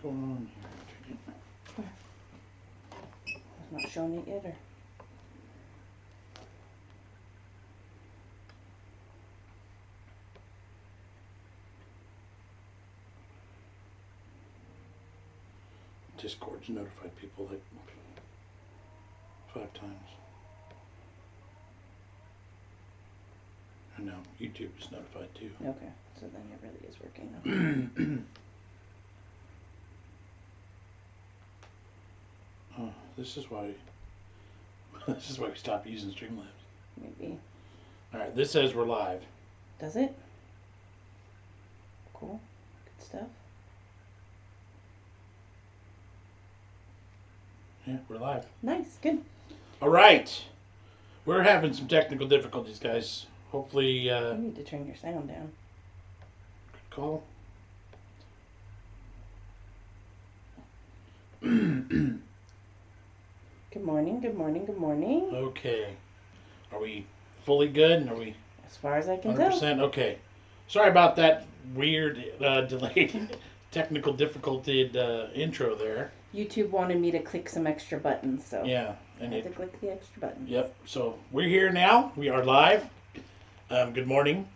going on here? I'm not showing it yet, or? Discord's notified people like 5 times. And now YouTube is notified too. Okay, so then it really is working. Oh, this is why we stopped using Streamlabs. Maybe. Alright, this says we're live. Does it? Cool. Good stuff. Yeah, we're live. Nice, good. Alright. We're having some technical difficulties, guys. Hopefully, You need to turn your sound down. good call. Good morning, good morning, good morning. Okay. Are we fully good? Are we As far as I can 100%? tell. Okay. Sorry about that weird, delayed, technical difficulty intro there. YouTube wanted me to click some extra buttons, so Yeah. I And had to click the extra buttons. Yep. So we're here now. We are live. Good morning,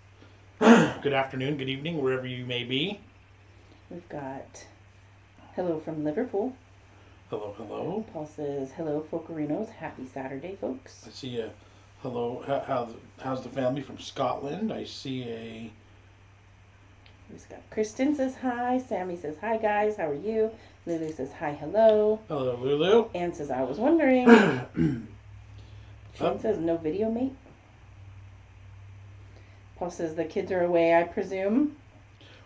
good afternoon, good evening, wherever you may be. We've got hello from Liverpool. Hello, hello. Paul says, hello, Folkerinos. Happy Saturday, folks. I see a hello. How's the family from Scotland? I see a. We've got Kristen says hi. Sammy says hi, guys. How are you? Lulu says hi, hello. Hello, Lulu. Anne says, I was wondering. Shane says, no video, mate. Paul says, the kids are away, I presume.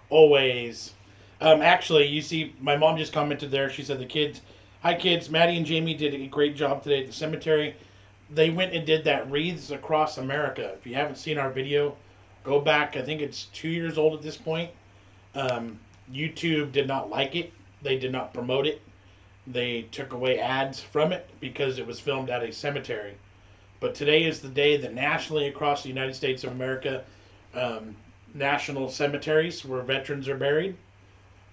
Always. Actually, you see, my mom just commented there. She said the kids, hi kids, Maddie and Jamie did a great job today at the cemetery. They went and did that Wreaths Across America. If you haven't seen our video, go back. I think it's 2 years old at this point. YouTube did not like it. They did not promote it. They took away ads from it because it was filmed at a cemetery. But today is the day that nationally across the United States of America, national cemeteries where veterans are buried,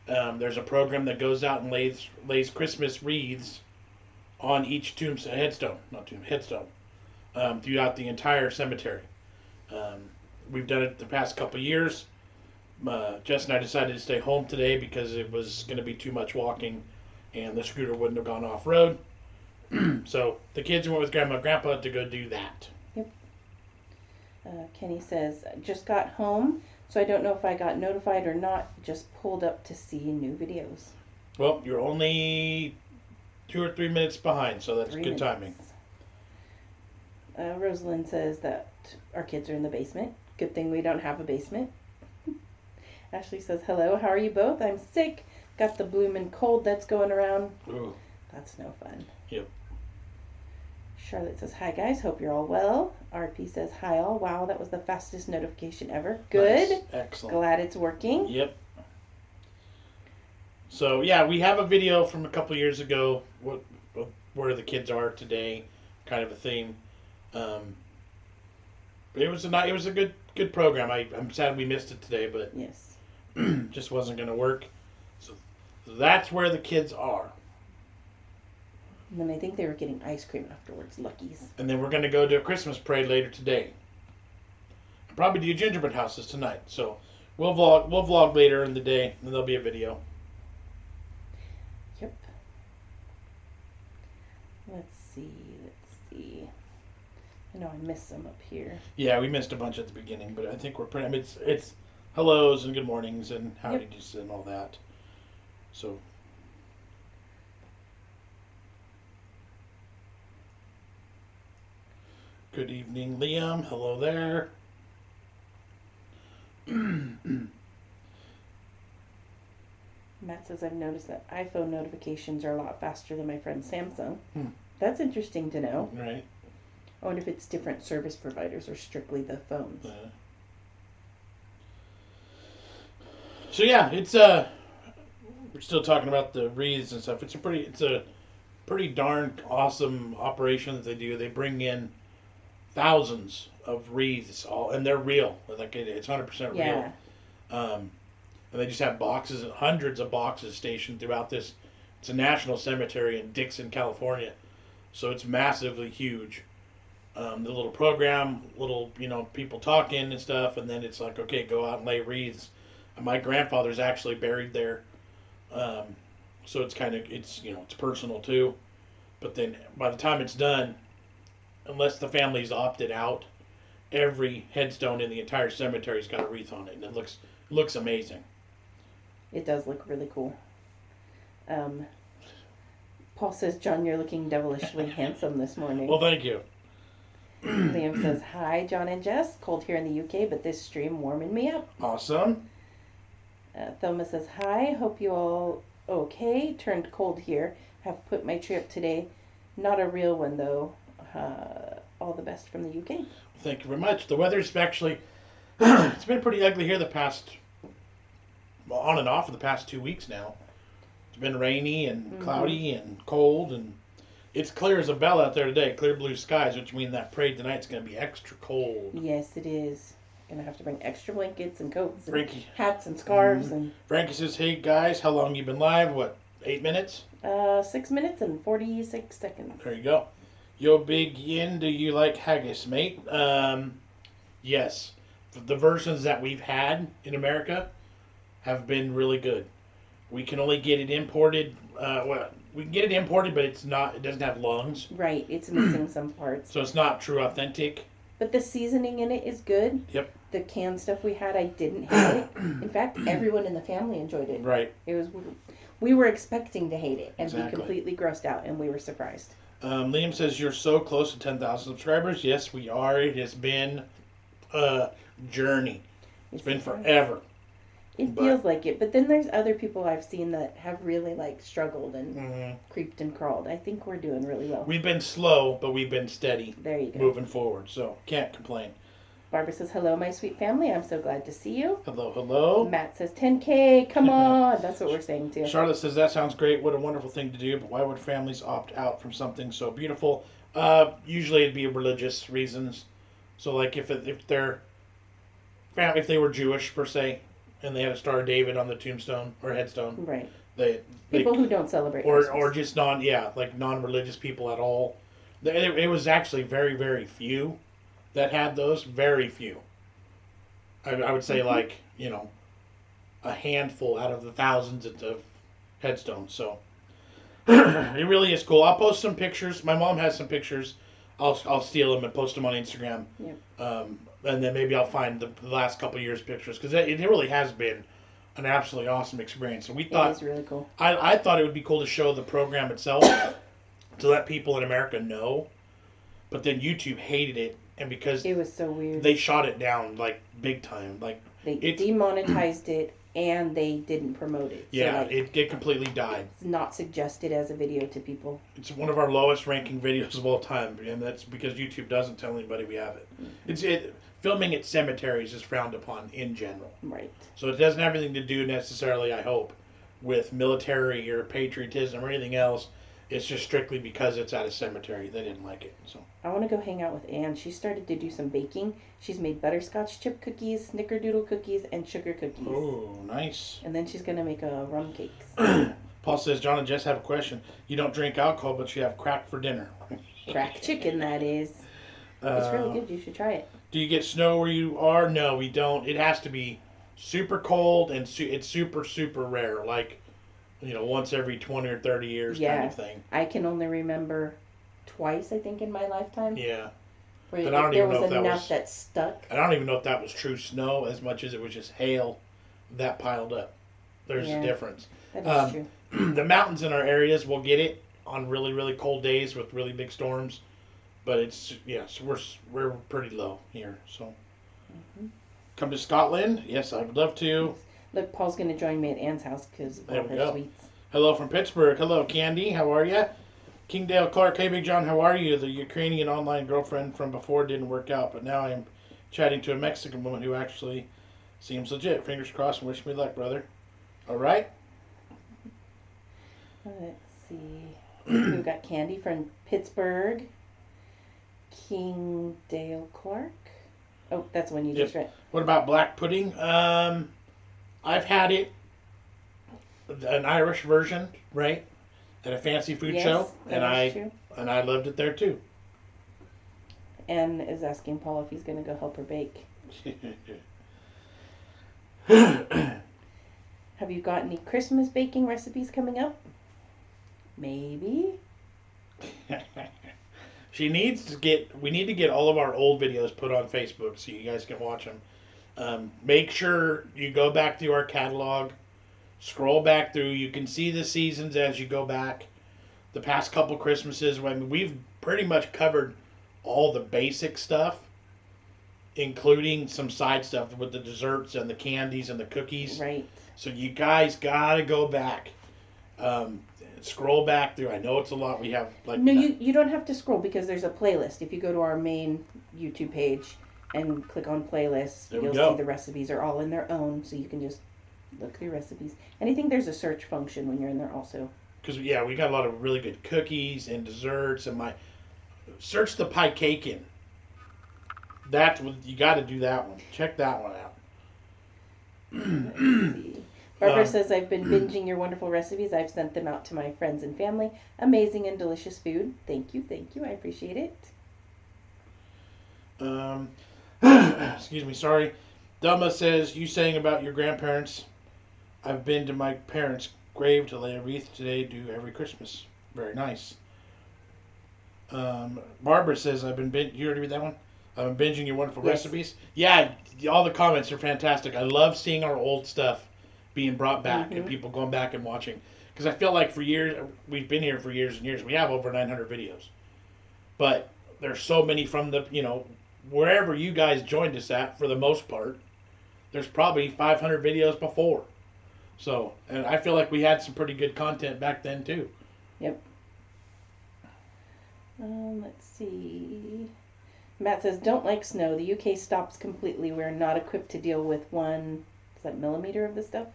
there's a program that goes out and lays Christmas wreaths on each headstone throughout the entire cemetery. We've done it the past couple years. Jess and I decided to stay home today because it was going to be too much walking and the scooter wouldn't have gone off-road. So the kids went with Grandma and Grandpa to go do that. Yep. Kenny says, just got home, so I don't know if I got notified or not. Just pulled up to see new videos. Well, you're only 2 or 3 minutes behind, so that's 3 good timing. Rosalind says that our kids are in the basement. Good thing we don't have a basement. Ashley says, hello, how are you both? I'm sick. Got the bloomin' cold that's going around. Ooh. That's no fun. Yep. Charlotte says, hi guys, hope you're all well. RP says, hi all. Wow, that was the fastest notification ever. Good. Nice. Excellent. Glad it's working. Yep. So yeah, we have a video from a couple years ago, where the kids are today, kind of a theme. It was a good program. I'm sad we missed it today, but Yes. just wasn't going to work. So that's where the kids are. And then I think they were getting ice cream afterwards. Luckies. And then we're going to go to a Christmas parade later today. Probably do gingerbread houses tonight. So we'll vlog later in the day, and there'll be a video. Yep. Let's see. I know I missed some up here. Yeah, we missed a bunch at the beginning, but I think we're pretty. I mean, it's hellos and good mornings and howdy's and all that. So. Good evening, Liam. Hello there. Matt says, I've noticed that iPhone notifications are a lot faster than my friend Samsung. Hmm. That's interesting to know. Right. I wonder if it's different service providers or strictly the phones. So yeah, it's we're still talking about the wreaths and stuff. It's a pretty darn awesome operation that they do. They bring in thousands of wreaths, and they're real. Like it's 100% real. Yeah. and they just have boxes and hundreds of boxes stationed throughout this. It's a national cemetery in Dixon, California, so it's massively huge. The little program, little people talking and stuff, and then it's like, okay, go out and lay wreaths. And my grandfather's actually buried there, so it's kind of it's personal too. But then by the time it's done, unless the family's opted out, every headstone in the entire cemetery's got a wreath on it, and it looks amazing. It does look really cool. Paul says, John, you're looking devilishly handsome this morning. Well, thank you. Liam says, hi, Jon and Jess. Cold here in the UK, but this stream warming me up. Awesome. Thelma says, hi, hope you all okay. Turned cold here. Have put my tree up today. Not a real one, though. All the best from the UK. Thank you very much. The weather's actually, it's been pretty ugly here on and off for the past 2 weeks now. It's been rainy and cloudy and cold, and it's clear as a bell out there today. Clear blue skies, which means that parade tonight's going to be extra cold. Yes, it is. Going to have to bring extra blankets and coats and Frankie, hats and scarves. And Frankie says, hey guys, how long you been live? What, 8 minutes? 6 minutes and 46 seconds. There you go. Yo, Big Yin, do you like haggis, mate? Yes. The versions that we've had in America have been really good. We can only get it imported. We can get it imported, but it doesn't have lungs. Right, it's missing some parts. So it's not true authentic. But the seasoning in it is good. Yep. The canned stuff we had, I didn't hate it. In fact, everyone in the family enjoyed it. Right. We were expecting to hate it and Exactly. be completely grossed out, and we were surprised. Liam says, you're so close to 10,000 subscribers. Yes, we are. It has been a journey. It's been forever. It feels like it, but then there's other people I've seen that have really struggled and creeped and crawled. I think we're doing really well. We've been slow, but we've been steady. There you go. Moving forward, so can't complain. Barbara says, hello, my sweet family. I'm so glad to see you. Hello, hello. Matt says, 10K, come on. That's what we're saying, too. Charlotte says, that sounds great. What a wonderful thing to do, but why would families opt out from something so beautiful? Usually it'd be religious reasons. So, like, if they were Jewish, per se, and they had a Star of David on the tombstone or headstone. Right. People who don't celebrate or just non-religious people at all. It was actually very, very few that had those. Very few. I would say a handful out of the thousands of headstones. So it really is cool. I'll post some pictures. My mom has some pictures. I'll steal them and post them on Instagram. Yeah. And then maybe I'll find the last couple years' pictures, because it really has been an absolutely awesome experience. And we thought it's really cool. I thought it would be cool to show the program itself to let people in America know, but then YouTube hated it, and because it was so weird, they shot it down big time. They demonetized it and they didn't promote it. Yeah, so it completely died. It's not suggested as a video to people. It's one of our lowest ranking videos of all time, and that's because YouTube doesn't tell anybody we have it. Mm-hmm. Filming at cemeteries is frowned upon in general. Right. So it doesn't have anything to do necessarily, I hope, with military or patriotism or anything else. It's just strictly because it's at a cemetery. They didn't like it. So I want to go hang out with Anne. She started to do some baking. She's made butterscotch chip cookies, snickerdoodle cookies, and sugar cookies. Oh, nice. And then she's going to make a rum cakes. Paul says, Jon and Jess have a question. You don't drink alcohol, but you have crack for dinner. Crack chicken, that is. It's really good. You should try it. Do you get snow where you are? No, we don't. It has to be super cold, and it's super, super rare. Once every 20 or 30 years kind of thing. I can only remember twice, I think, in my lifetime. Yeah. Where there was enough that stuck. I don't even know if that was true snow as much as it was just hail that piled up. There's a difference. That is true. The mountains in our areas will get it on really, really cold days with really big storms. But so we're pretty low here. So come to Scotland. Yes, I'd love to. Look, Paul's going to join me at Anne's house because of all her sweets. Hello from Pittsburgh. Hello, Candy. How are you? Kingdale Clark. Hey, Big John. How are you? The Ukrainian online girlfriend from before didn't work out, but now I'm chatting to a Mexican woman who actually seems legit. Fingers crossed and wish me luck, brother. All right? Let's see. We've got Candy from Pittsburgh. Kingdale Clark. Oh, that's one you just read. What about black pudding? I I've had it, an Irish version, right, at a fancy food Yes, show, that is true. and I loved it there too. Anne is asking Paul if he's going to go help her bake. Have you got any Christmas baking recipes coming up? Maybe. We need to get all of our old videos put on Facebook so you guys can watch them. Make sure you go back through our catalog, scroll back through. You can see the seasons as you go back. The past couple Christmases, when we've pretty much covered all the basic stuff, including some side stuff with the desserts and the candies and the cookies. Right. So you guys gotta go back. Scroll back through. I know it's a lot. We have like no, you don't have to scroll because there's a playlist. If you go to our main YouTube page and click on playlists, you'll see the recipes are all in their own, so you can just look through recipes. And I think there's a search function when you're in there also. Because we got a lot of really good cookies and desserts. And search the pie cake in. That's what you got to do. That one. Check that one out. Let's see. Barbara says, I've been binging your wonderful recipes. I've sent them out to my friends and family. Amazing and delicious food. Thank you. I appreciate it. Excuse me, sorry. Dama says, you saying about your grandparents, I've been to my parents' grave to lay a wreath today, do every Christmas. Very nice. Barbara says, you already read that one? I've been binging your wonderful recipes. Yeah, all the comments are fantastic. I love seeing our old stuff being brought back and people going back and watching. Because I feel like for years, we've been here for years and years. We have over 900 videos. But there's so many from the, wherever you guys joined us at, for the most part, there's probably 500 videos before. So, and I feel like we had some pretty good content back then too. Yep. Let's see. Matt says, don't like snow. The UK stops completely. We're not equipped to deal with 1 millimeter of this stuff.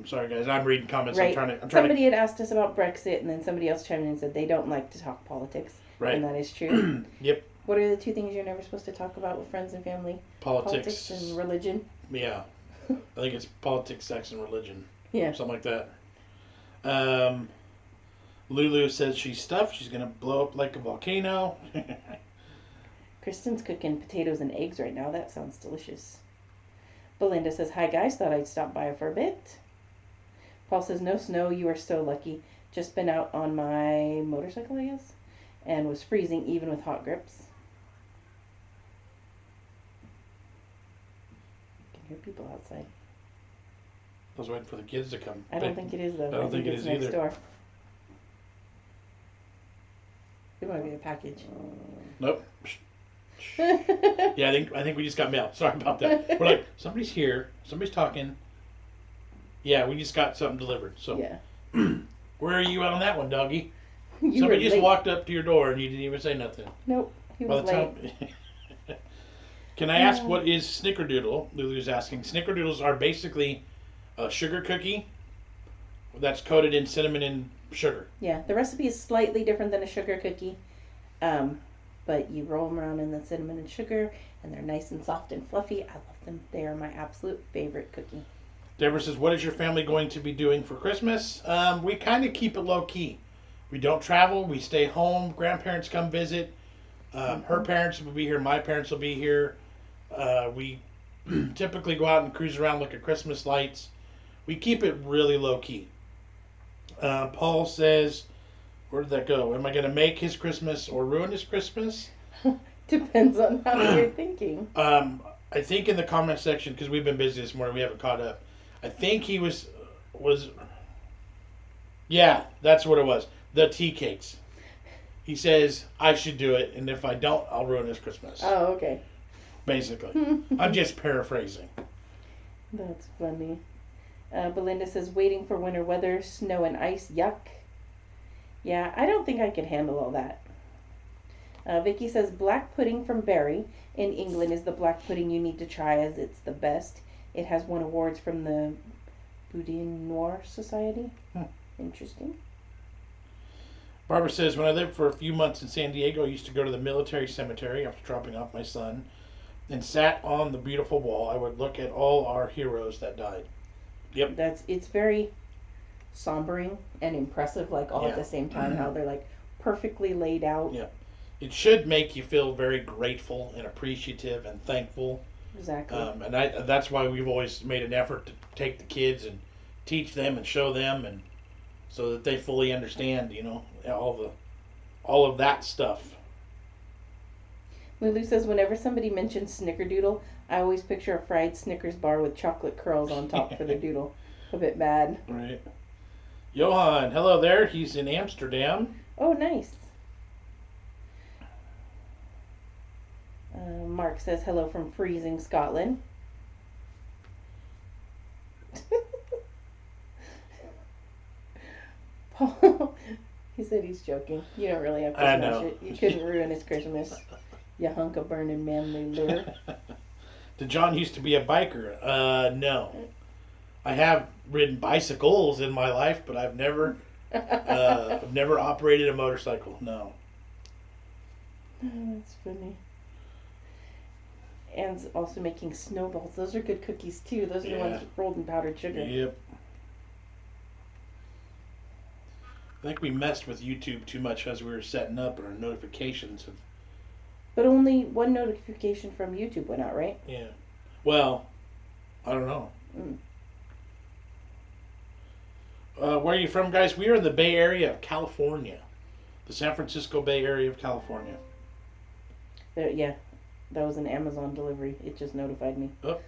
Sorry guys, I'm reading comments. Right. I'm trying somebody had asked us about Brexit, and then somebody else chimed in and said they don't like to talk politics. Right. And that is true. Yep. What are the 2 things you're never supposed to talk about with friends and family? Politics and religion. Yeah. I think it's politics, sex, and religion. Yeah. Something like that. Lulu says she's stuffed. She's going to blow up like a volcano. Kristen's cooking potatoes and eggs right now. That sounds delicious. Belinda says, hi guys, thought I'd stop by for a bit. Paul says, no snow, you are so lucky. Just been out on my motorcycle, I guess, and was freezing even with hot grips. I can hear people outside. I was waiting for the kids to come. I don't think it is, though. I don't think it is next either. Door. It might be a package. Nope. Yeah, I think we just got mail. Sorry about that. We're like, somebody's here. Somebody's talking. Yeah, we just got something delivered. So, yeah. Where are you on that one, doggy? Somebody just walked up to your door and you didn't even say nothing. Nope, he was late. Can I ask what is Snickerdoodle? Lulu's asking. Snickerdoodles are basically a sugar cookie that's coated in cinnamon and sugar. Yeah, the recipe is slightly different than a sugar cookie. But you roll them around in the cinnamon and sugar, and they're nice and soft and fluffy. I love them. They are my absolute favorite cookie. Deborah says, what is your family going to be doing for Christmas? We kind of keep it low key. We don't travel. We stay home. Grandparents come visit. Her parents will be here. My parents will be here. We typically go out and cruise around, look at Christmas lights. We keep it really low key. Paul says, where did that go? Am I going to make his Christmas or ruin his Christmas? Depends on how you're thinking. I think in the comment section, because we've been busy this morning, we haven't caught up. I think he was, yeah, that's what it was. The tea cakes. He says, I should do it, and if I don't, I'll ruin his Christmas. Oh, okay. Basically. I'm just paraphrasing. That's funny. Belinda says, waiting for winter weather, snow and ice, yuck. Yeah, I don't think I could handle all that. Vicky says, black pudding from Barry in England is the black pudding you need to try as it's the best. It has won awards from the Boudin Noir Society. Interesting. Barbara says, when I lived for a few months in San Diego, I used to go to the military cemetery after dropping off my son. and sat on the beautiful wall, I would look at all our heroes that died. Yep. It's very sombering and impressive, like all at Yeah. the same time. How they're like perfectly laid out. Yeah. It should make you feel very grateful and appreciative and thankful. Exactly. And that's why we've always made an effort to take the kids and teach them and show them, and so that they fully understand, all of that stuff. Lulu says, whenever somebody mentions snickerdoodle, I always picture a fried Snickers bar with chocolate curls on top for the doodle. A bit bad. Right. Johan, hello there. He's in Amsterdam. Oh, nice. Mark says hello from freezing Scotland. Paul, he said he's joking. You don't really have to smash it. You couldn't ruin his Christmas. You hunk of burning manly lure. Did John used to be a biker? No. I have ridden bicycles in my life, but I've never operated a motorcycle. No. Oh, that's funny. Anne's also making snowballs. Those are good cookies too. Those are the ones rolled in powdered sugar. Yep. I think we messed with YouTube too much as we were setting up, and our notifications have. But only one notification from YouTube went out, right? Yeah. Well, I don't know. Where are you from, guys? We are in the Bay Area of California. The San Francisco Bay Area of California. Yeah. That was an Amazon delivery. It just notified me. Oh.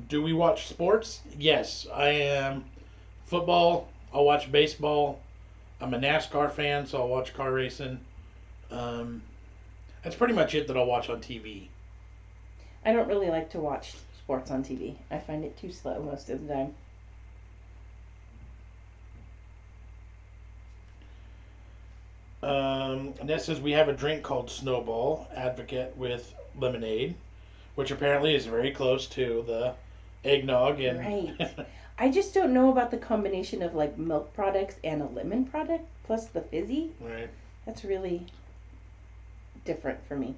Do we watch sports? Yes, I am. Football. I'll watch baseball. I'm a NASCAR fan, so I'll watch car racing. That's pretty much it that I'll watch on TV. I don't really like to watch sports on TV. I find it too slow most of the time. And that says we have a drink called Snowball Advocate with lemonade, which apparently is very close to the eggnog. And right. I just don't know about the combination of like milk products and a lemon product plus the fizzy. Right. That's really different for me.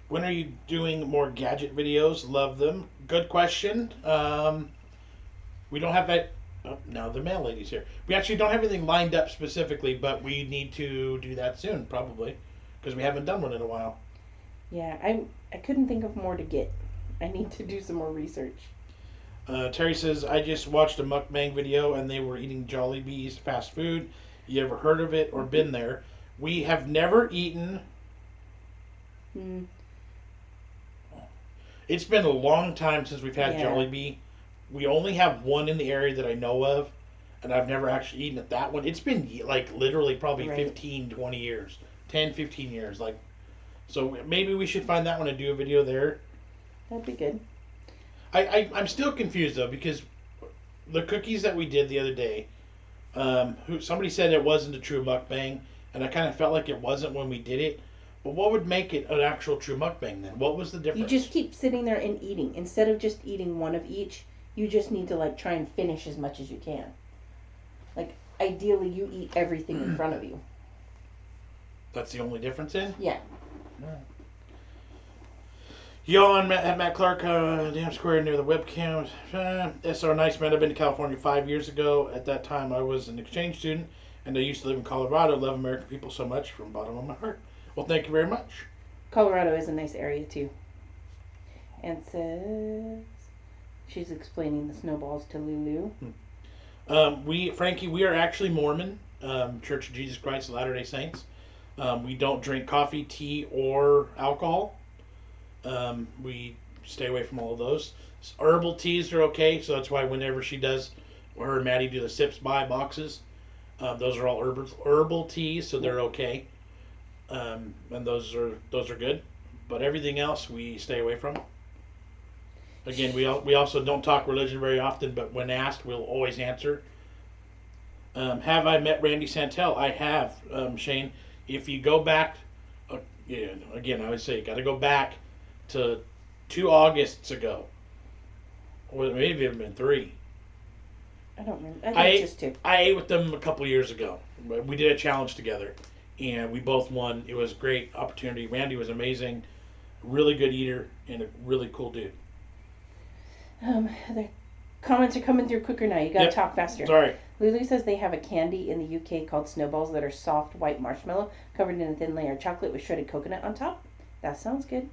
When are you doing more gadget videos? Love them. Good question. We don't have that. Oh, now the mail lady's here. We actually don't have anything lined up specifically, but we need to do that soon, probably, because we haven't done one in a while. Yeah, I couldn't think of more to get. I need to do some more research. Terry says, I just watched a mukbang video and they were eating Jollibee's fast food. You ever heard of it or been there? We have never eaten. It's been a long time since we've had Jollibee. We only have one in the area that I know of, and I've never actually eaten at that one. It's been like literally probably 15, 20 years. 10, 15 years. So maybe we should find that one and do a video there. That'd be good. I'm still confused though, because the cookies that we did the other day, somebody said it wasn't a true mukbang, and I kind of felt like it wasn't when we did it. But what would make it an actual true mukbang then? What was the difference? You just keep sitting there and eating. Instead of just eating one of each, you just need to try and finish as much as you can. Ideally, you eat everything in front of you. That's the only difference in? Yeah. Yawn at Matt Clark, Dam Square near the webcam. SR Nice Man, I've been to California 5 years ago. At that time, I was an exchange student, and I used to live in Colorado. Love American people so much from the bottom of my heart. Well, thank you very much. Colorado is a nice area, too. And says she's explaining the snowballs to Lulu. Frankie, we are actually Mormon, Church of Jesus Christ of Latter-day Saints. We don't drink coffee, tea, or alcohol. We stay away from all of those. Herbal teas are okay, so that's why whenever she does, her and Maddie do the Sips By boxes, those are all herbal teas, so they're okay. And those are good. But everything else we stay away from. Again, we also don't talk religion very often, but when asked, we'll always answer. Have I met Randy Santel? I have, Shane. If you go back, again, I would say you got to go back to 2 Augusts ago, or maybe even been 3. I don't remember. I think it's just 2. I ate with them a couple years ago. We did a challenge together, and we both won. It was a great opportunity. Randy was amazing. really good eater and a really cool dude. The comments are coming through quicker now. You gotta talk faster. Sorry. Lulu says they have a candy in the UK called snowballs that are soft white marshmallow covered in a thin layer of chocolate with shredded coconut on top. That sounds good.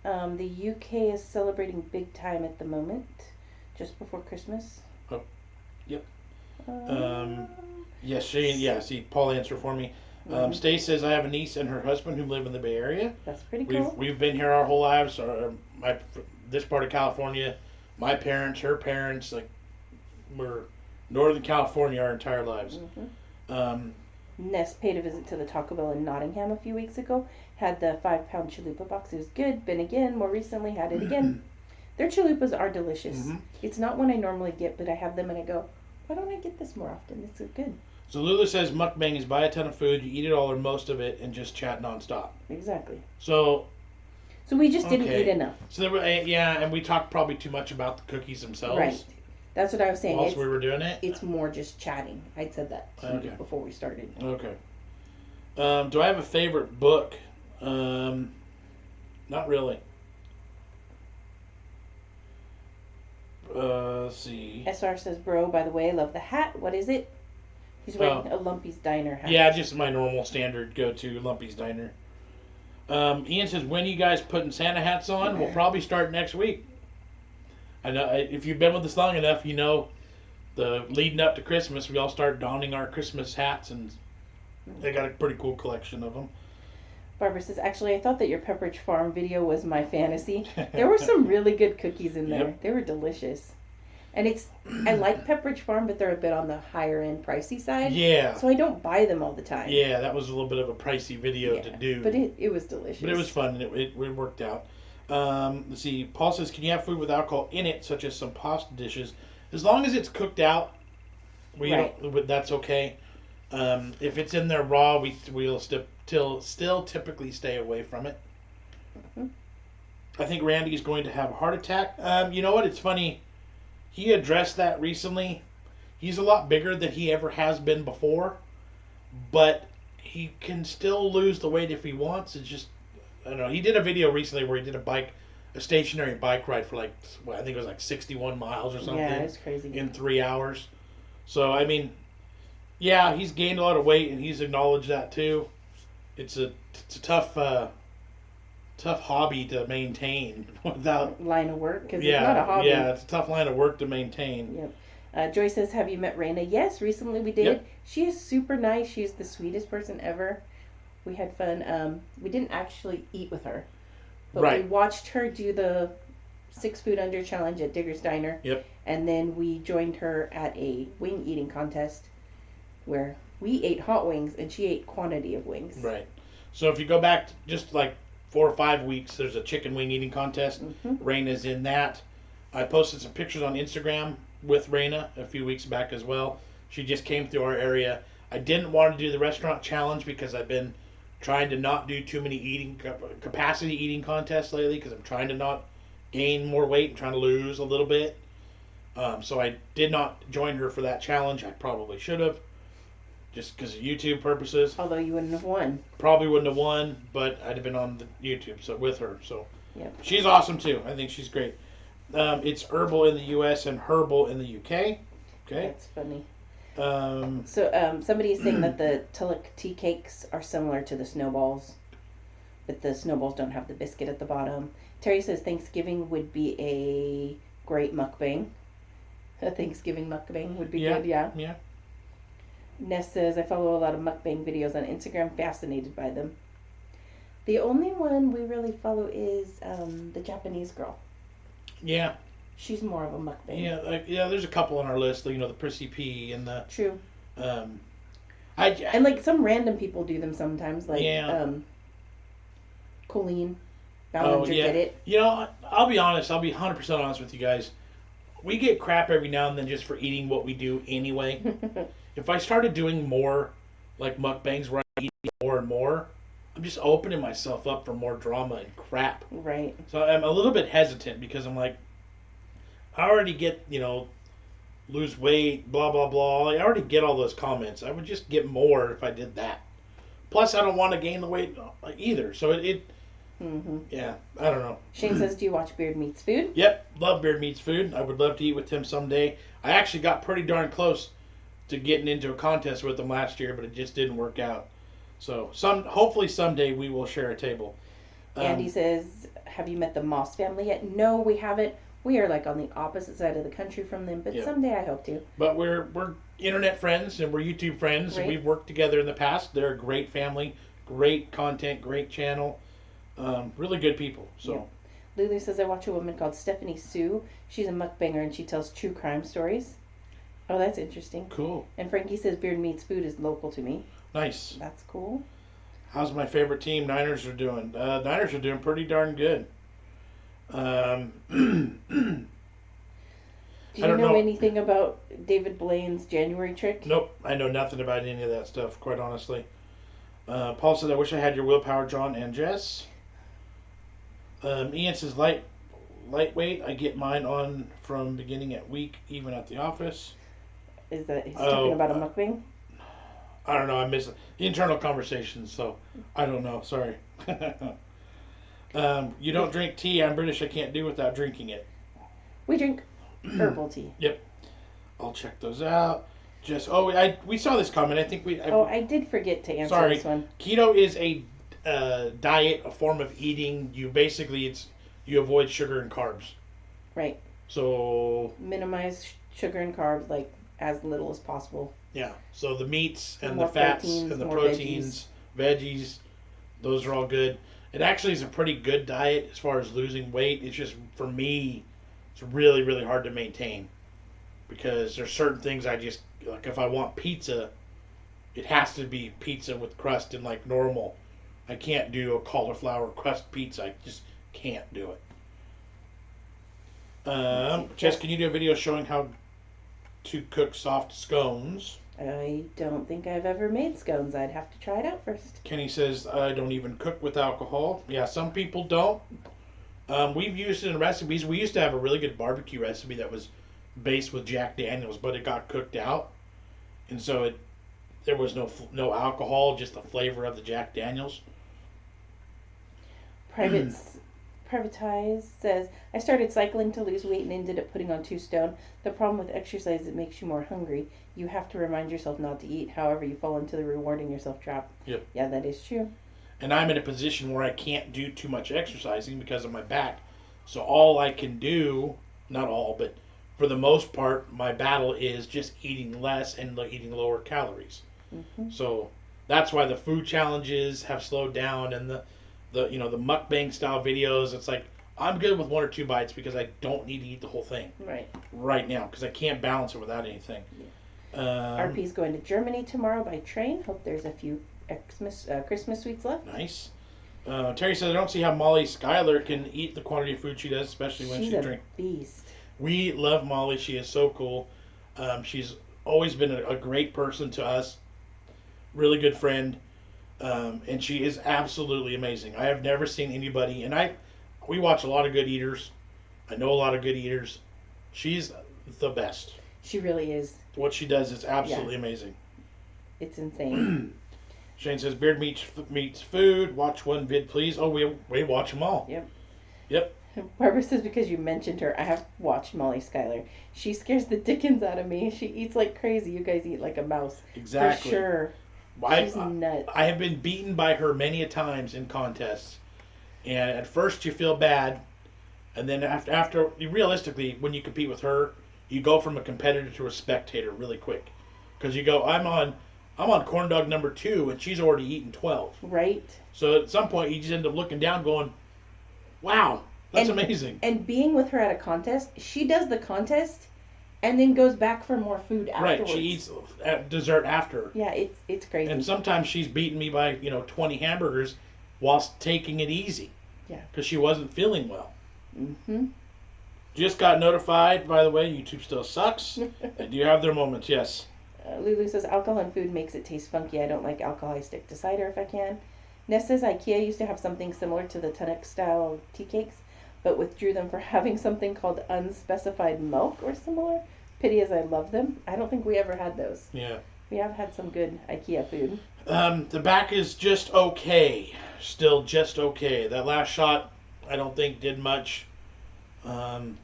The UK is celebrating big time at the moment, just before Christmas. Oh, yep. Yes, see, Paul answered for me. Stace says, I have a niece and her husband who live in the Bay Area. That's pretty cool. We've been here our whole lives. This part of California, my parents, her parents, like, we're Northern California our entire lives. Ness paid a visit to the Taco Bell in Nottingham a few weeks ago. Had the 5-pound chalupa box. It was good. Been again. More recently, had it again. Their chalupas are delicious. It's not one I normally get, but I have them and I go, why don't I get this more often? It's so good. So Lulu says mukbang is buy a ton of food, you eat it all or most of it, and just chat nonstop. Exactly. So we just didn't eat enough. So there were, and we talked probably too much about the cookies themselves. Right. That's what I was saying. Whilst we were doing it? It's more just chatting. I said that before we started. Okay. Do I have a favorite book? Not really. Let's see. SR says, bro, by the way, love the hat. What is it? He's wearing a Lumpy's Diner hat. Yeah, just my normal standard go-to Lumpy's Diner. Ian says, when are you guys putting Santa hats on? We'll probably start next week. I know if you've been with us long enough, you know the leading up to Christmas, we all start donning our Christmas hats, and they got a pretty cool collection of them. Barbara says, actually, I thought that your Pepperidge Farm video was my fantasy. There were some really good cookies in there. They were delicious. And I like Pepperidge Farm, but they're a bit on the higher end pricey side. Yeah. So I don't buy them all the time. Yeah, that was a little bit of a pricey video to do. But it was delicious. But it was fun, and it worked out. Let's see. Paul says, can you have food with alcohol in it, such as some pasta dishes? As long as it's cooked out, that's okay. If it's in there raw, we'll still typically stay away from it. I think Randy is going to have a heart attack. You know what? It's funny. He addressed that recently. He's a lot bigger than he ever has been before, but he can still lose the weight if he wants. It's just, I don't know. He did a video recently where he did a stationary bike ride for I think it was 61 miles or something. Yeah, it's crazy. In 3 hours. So, I mean, yeah, he's gained a lot of weight, and he's acknowledged that too. It's a tough hobby to maintain without line of work, because it's not a hobby. Yeah, it's a tough line of work to maintain. Yep. Joy says, have you met Raina? Yes, recently we did. Yep. She is super nice. She's the sweetest person ever. We had fun. We didn't actually eat with her, but we watched her do the 6 Food Under challenge at Digger's Diner. Yep. And then we joined her at a wing eating contest where we ate hot wings and she ate quantity of wings. Right. So if you go back just 4 or 5 weeks, there's a chicken wing eating contest. Raina's in that. I posted some pictures on Instagram with Raina a few weeks back as well. She just came through our area. I didn't want to do the restaurant challenge because I've been trying to not do too many capacity eating contests lately, because I'm trying to not gain more weight and trying to lose a little bit. So I did not join her for that challenge. I probably should have, just because of YouTube purposes. Although you wouldn't have won. Probably wouldn't have won, but I'd have been on the YouTube with her. So yep. She's awesome too. I think she's great. It's herbal in the U.S. and herbal in the U.K. Okay. That's funny. Somebody is saying that the Tulloch tea cakes are similar to the snowballs, but the snowballs don't have the biscuit at the bottom. Terry says Thanksgiving would be a great mukbang. A Thanksgiving mukbang would be good, yeah. Yeah. Ness says, I follow a lot of mukbang videos on Instagram, fascinated by them. The only one we really follow is the Japanese girl. Yeah. She's more of a mukbang. Yeah, there's a couple on our list, the Prissy P and the... True. And some random people do them sometimes, Colleen. Ballinger did it. I'll be honest, I'll be 100% honest with you guys. We get crap every now and then just for eating what we do anyway. If I started doing more mukbangs where I eat more and more, I'm just opening myself up for more drama and crap. Right. So I'm a little bit hesitant because I'm like, I already get, lose weight, blah, blah, blah. I already get all those comments. I would just get more if I did that. Plus, I don't want to gain the weight either. So Mm-hmm. Yeah, I don't know. Shane says, do you watch Beard Meets Food? Yep, love Beard Meets Food. I would love to eat with Tim someday. I actually got pretty darn close to getting into a contest with him last year, but it just didn't work out. So hopefully someday we will share a table. Andy says, have you met the Moss family yet? No, we haven't. We are like on the opposite side of the country from them, but someday I hope to. But we're internet friends and we're YouTube friends, right. And we've worked together in the past. They're a great family, great content, great channel, really good people. So. Yep. Lulu says, I watch a woman called Stephanie Sue. She's a mukbanger and she tells true crime stories. Oh, that's interesting. Cool. And Frankie says Beard Meets Food is local to me. Nice. That's cool. How's my favorite team, Niners, are doing? Niners are doing pretty darn good. Do you know anything about David Blaine's January trick? Nope. I know nothing about any of that stuff, quite honestly. Paul says, I wish I had your willpower, Jon and Jess. Ian says, lightweight. I get mine on from beginning at week, even at the office. Is that he's talking about a mukbang? I don't know. I miss the internal conversations, so I don't know. Sorry. You don't drink tea. I'm British. I can't do without drinking it. We drink herbal tea. Yep. I'll check those out. We saw this comment. I think I did forget to answer this one. Keto is a diet, a form of eating. You avoid sugar and carbs. Right. So minimize sugar and carbs like as little as possible. Yeah. So the meats and the fats and the proteins, veggies, those are all good. It actually is a pretty good diet as far as losing weight. It's just, for me, it's really, really hard to maintain. Because there's certain things like if I want pizza, it has to be pizza with crust and like normal. I can't do a cauliflower crust pizza. I just can't do it. Jess, can you do a video showing how to cook soft scones? I don't think I've ever made scones. I'd have to try it out first. Kenny says, I don't even cook with alcohol. Yeah, some people don't. We've used it in recipes. We used to have a really good barbecue recipe that was based with Jack Daniels, but it got cooked out. And so there was no alcohol, just the flavor of the Jack Daniels. Privatize says, I started cycling to lose weight and ended up putting on 2 stone. The problem with exercise is it makes you more hungry. You have to remind yourself not to eat. However, you fall into the rewarding yourself trap. Yep. Yeah, that is true. And I'm in a position where I can't do too much exercising because of my back. So all I can do, not all, but for the most part, my battle is just eating less and eating lower calories. Mm-hmm. So that's why the food challenges have slowed down, and the mukbang style videos, it's like I'm good with 1 or 2 bites because I don't need to eat the whole thing right now because I can't balance it without anything. Yeah. RP's going to Germany tomorrow by train. Hope there's a few Christmas sweets left. Nice. Terry says, I don't see how Molly Schuyler can eat the quantity of food she does, especially when she drinks. She's a beast. We love Molly. She is so cool. She's always been a great person to us. Really good friend. And she is absolutely amazing. I have never seen anybody, and we watch a lot of good eaters. I know a lot of good eaters. She's the best. She really is. What she does is absolutely amazing. It's insane. Shane says, Beard meets food. Watch one vid, please. Oh, we watch them all. Yep. Barbara says, because you mentioned her, I have watched Molly Schuyler. She scares the dickens out of me. She eats like crazy. You guys eat like a mouse. Exactly. For sure. She's nuts. I have been beaten by her many a times in contests. And at first you feel bad. And then after realistically, when you compete with her, you go from a competitor to a spectator really quick. Because you go, I'm on corn dog number 2 and she's already eaten 12. Right. So at some point you just end up looking down going, wow, that's amazing. And being with her at a contest, she does the contest and then goes back for more food afterwards. Right, she eats dessert after. Yeah, it's crazy. And sometimes she's beaten me by 20 hamburgers whilst taking it easy. Yeah. Because she wasn't feeling well. Mm-hmm. Just got notified, by the way, YouTube still sucks. They do have their moments, yes. Lulu says, alcohol in food makes it taste funky. I don't like alcohol. I stick to cider if I can. Ness says, IKEA used to have something similar to the tonic style tea cakes, but withdrew them for having something called unspecified milk or similar. Pity as I love them. I don't think we ever had those. Yeah. We have had some good IKEA food. The back is just okay. still just okay. That last shot, I don't think did much. Um,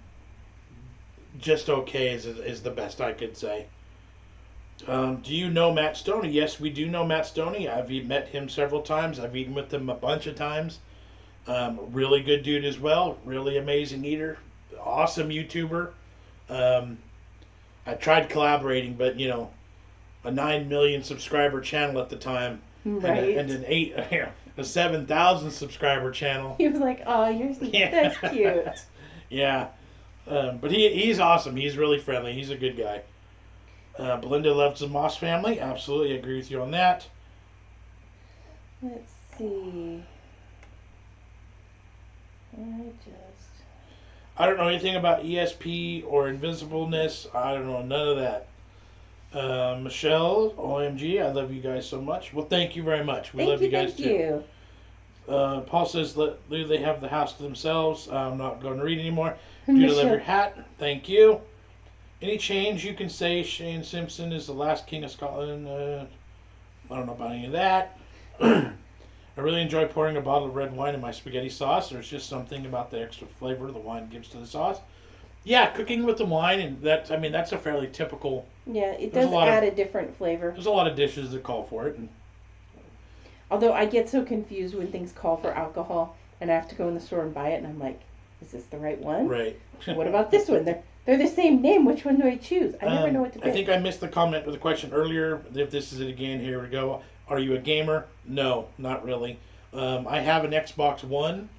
just okay is the best I could say. Do you know Matt Stoney? Yes, we do know Matt Stoney. I've met him several times. I've eaten with him a bunch of times. Really good dude as well. Really amazing eater. Awesome YouTuber. Um, I tried collaborating, but a 9 million subscriber channel at the time, Right. and an a 7,000 subscriber channel. He was like, "Oh, that's cute." Yeah, but he's awesome. He's really friendly. He's a good guy. Belinda loves the Moss family. Absolutely agree with you on that. Let's see. I don't know anything about ESP or invisibleness. I don't know none of that. Michelle, OMG, I love you guys so much. Well, thank you very much. We love you guys too. Paul says, do they have the house to themselves? I'm not going to read anymore. Do you love your hat? Thank you. Any change you can say Shane Simpson is the last king of Scotland? I don't know about any of that. I really enjoy pouring a bottle of red wine in my spaghetti sauce. There's just something about the extra flavor the wine gives to the sauce. Yeah, cooking with the wine, and that's a fairly typical. Yeah, it does add a different flavor. There's a lot of dishes that call for it. Although I get so confused when things call for alcohol, and I have to go in the store and buy it, and I'm like, is this the right one? Right. What about this one? They're the same name. Which one do I choose? I never know what to pick. I think I missed the comment or the question earlier. If this is it again, here we go. Are you a gamer? No, not really. I have an Xbox One.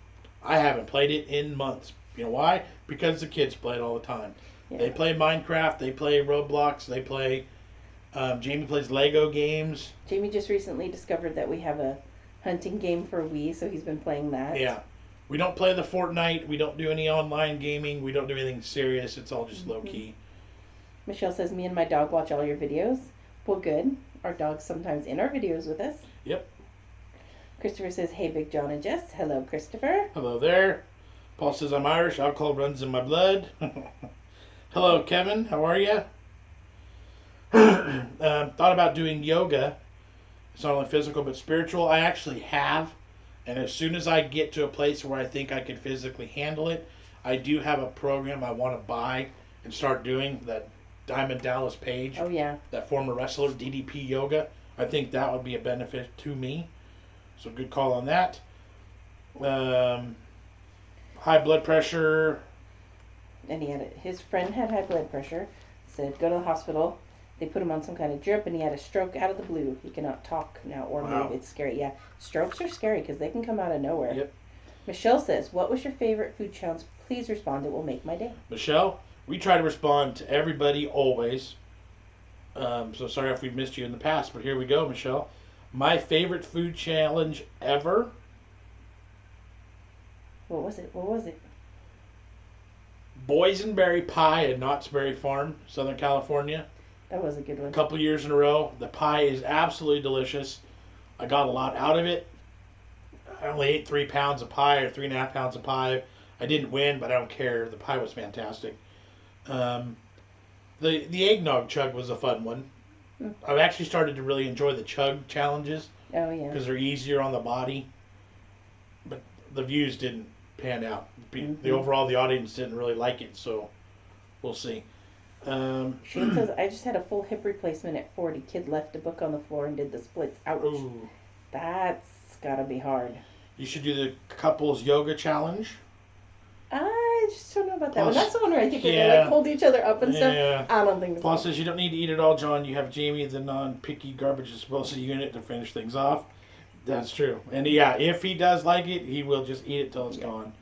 I haven't played it in months. You know why? Because the kids play it all the time. Yeah. They play Minecraft. They play Roblox. They play. Jamie plays Lego games. Jamie just recently discovered that we have a hunting game for Wii, so he's been playing that. Yeah. We don't play the Fortnite. We don't do any online gaming. We don't do anything serious. It's all just low key. Michelle says, me and my dog watch all your videos. Well, good. Our dog's sometimes in our videos with us. Yep. Christopher says, hey, Big Jon and Jess. Hello, Christopher. Hello there. Paul says, I'm Irish. Alcohol runs in my blood. Hello, Kevin. How are you? Thought about doing yoga. It's not only physical but spiritual. I actually have. And as soon as I get to a place where I think I can physically handle it, I do have a program I want to buy and start doing, that Diamond Dallas Page. Oh, yeah. That former wrestler, DDP Yoga. I think that would be a benefit to me. So good call on that. High blood pressure. And his friend had high blood pressure. Said, go to the hospital. They put him on some kind of drip, and he had a stroke out of the blue. He cannot talk now or move. It's scary. Yeah, strokes are scary because they can come out of nowhere. Yep. Michelle says, what was your favorite food challenge? Please respond. It will make my day. Michelle, we try to respond to everybody always. So sorry if we've missed you in the past, but here we go, Michelle. My favorite food challenge ever. What was it? Boysenberry pie at Knott's Berry Farm, Southern California. That was a good one. A couple years in a row. The pie is absolutely delicious. I got a lot out of it. I only ate 3 pounds of pie or 3.5 pounds of pie. I didn't win, but I don't care. The pie was fantastic. The eggnog chug was a fun one. I've actually started to really enjoy the chug challenges. Oh, yeah. Because they're easier on the body. But the views didn't pan out. The overall, the audience didn't really like it, so we'll see. Shane says, I just had a full hip replacement at 40. Kid left a book on the floor and did the splits. Ouch. Ooh. That's gotta be hard. You should do the couples yoga challenge. I just don't know about that one. That's the one where I think they like hold each other up and stuff. I don't think. Paul says you don't need to eat it all, John. You have Jamie, the non-picky garbage disposal unit, to finish things off. That's true. And yeah, if he does like it, he will just eat it till it's gone.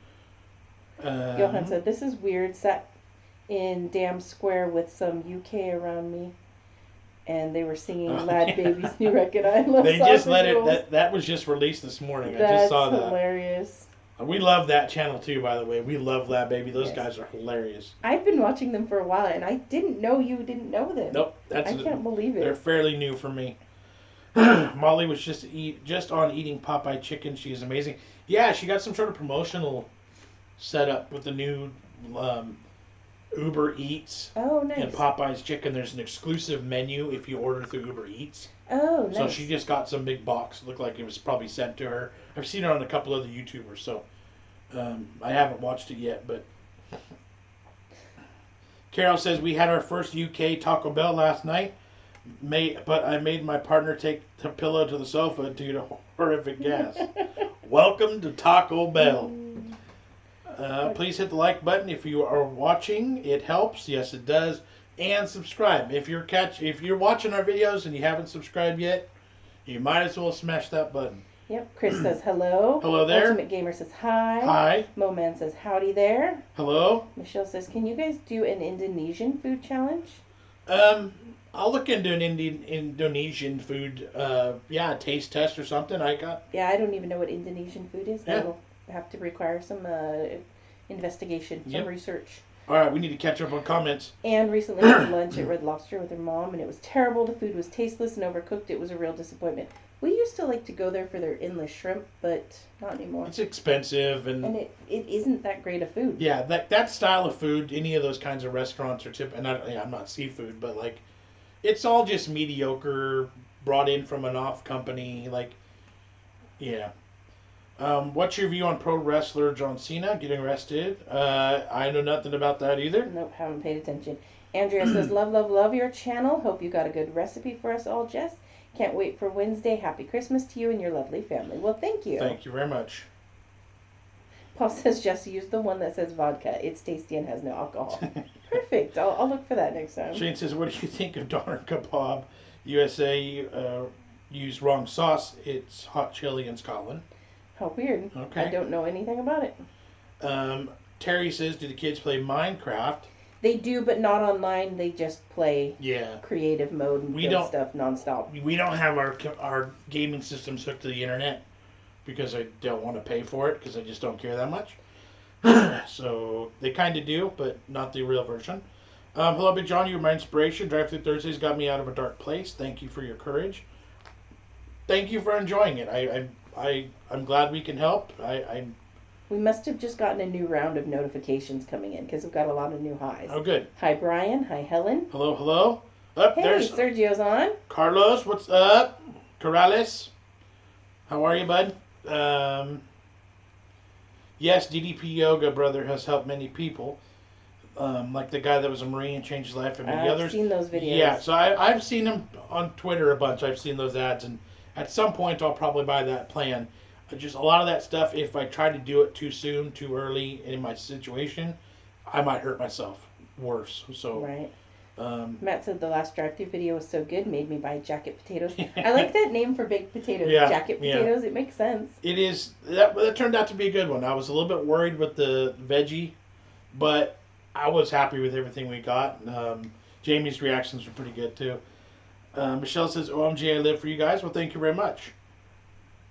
Johan said, this is weird. Sat in Dam Square with some UK around me, and they were singing Lad Baby's new record. I love. They just let it. That was just released this morning. I just saw that. That's hilarious. We love that channel too, by the way. We love Lad Baby. Those guys are hilarious. I've been watching them for a while, and I didn't know you didn't know them. Nope, I can't believe it. They're fairly new for me. Molly was just on eating Popeye chicken. She is amazing. Yeah, she got some sort of promotional setup with the new Uber Eats. Oh, nice. And Popeye's chicken. There's an exclusive menu if you order through Uber Eats. Oh, nice. So she just got some big box. Looked like it was probably sent to her. I've seen it on a couple other YouTubers, so I haven't watched it yet. But Carol says we had our first UK Taco Bell last night. But I made my partner take the pillow to the sofa due to horrific gas. Welcome to Taco Bell. Please hit the like button if you are watching. It helps. Yes, it does. And subscribe. If you're watching our videos and you haven't subscribed yet, you might as well smash that button. Yep. Chris says hello. Hello there. Ultimate Gamer says hi. Hi. Moman says howdy there. Hello. Michelle says, can you guys do an Indonesian food challenge? I'll look into an Indonesian food, taste test or something. Yeah, I don't even know what Indonesian food is. Yeah. That'll have to require some investigation, some research. All right, we need to catch up on comments. Anne recently had lunch at Red Lobster with her mom, and it was terrible. The food was tasteless and overcooked. It was a real disappointment. We used to like to go there for their endless shrimp, but not anymore. It's expensive, and it isn't that great of food. Yeah, that style of food, any of those kinds of restaurants are and I'm not seafood, but like, it's all just mediocre, brought in from an off company. Like, yeah. What's your view on pro wrestler John Cena getting arrested? I know nothing about that either. Nope, haven't paid attention. Andrea says, love your channel. Hope you got a good recipe for us all, Jess. Can't wait for Wednesday. Happy Christmas to you and your lovely family. Well, thank you. Thank you very much. Paul says, Jess, use the one that says vodka. It's tasty and has no alcohol. Perfect. I'll look for that next time. Shane says, what do you think of Doner Kebab? USA used wrong sauce. It's hot chili in Scotland. How weird. Okay. I don't know anything about it. Terry says, do the kids play Minecraft? They do, but not online. They just play creative mode and build stuff nonstop. We don't have our gaming systems hooked to the internet because I don't want to pay for it because I just don't care that much. So they kind of do, but not the real version. Hello, Big John. You're my inspiration. Drive Through Thursdays got me out of a dark place. Thank you for your courage. Thank you for enjoying it. I'm glad we can help. We must have just gotten a new round of notifications coming in because we've got a lot of new highs. Oh, good. Hi, Brian. Hi, Helen. Hello. Hey, there's Sergio's on. Carlos, what's up? Corrales, how are you, bud? Yes, DDP Yoga, brother, has helped many people. Like the guy that was a Marine and changed his life, and many others. I've seen those videos. Yeah, so I've seen him on Twitter a bunch. I've seen those ads, and at some point I'll probably buy that plan. Just a lot of that stuff, if I try to do it too soon, too early in my situation, I might hurt myself worse. So right. Matt said the last drive-thru video was so good, made me buy jacket potatoes. I like that name for baked potatoes, jacket potatoes. It makes sense. It is. That turned out to be a good one. I was a little bit worried with the veggie, but I was happy with everything we got. Jamie's reactions were pretty good too. Michelle says, OMG, I live for you guys. Well, thank you very much.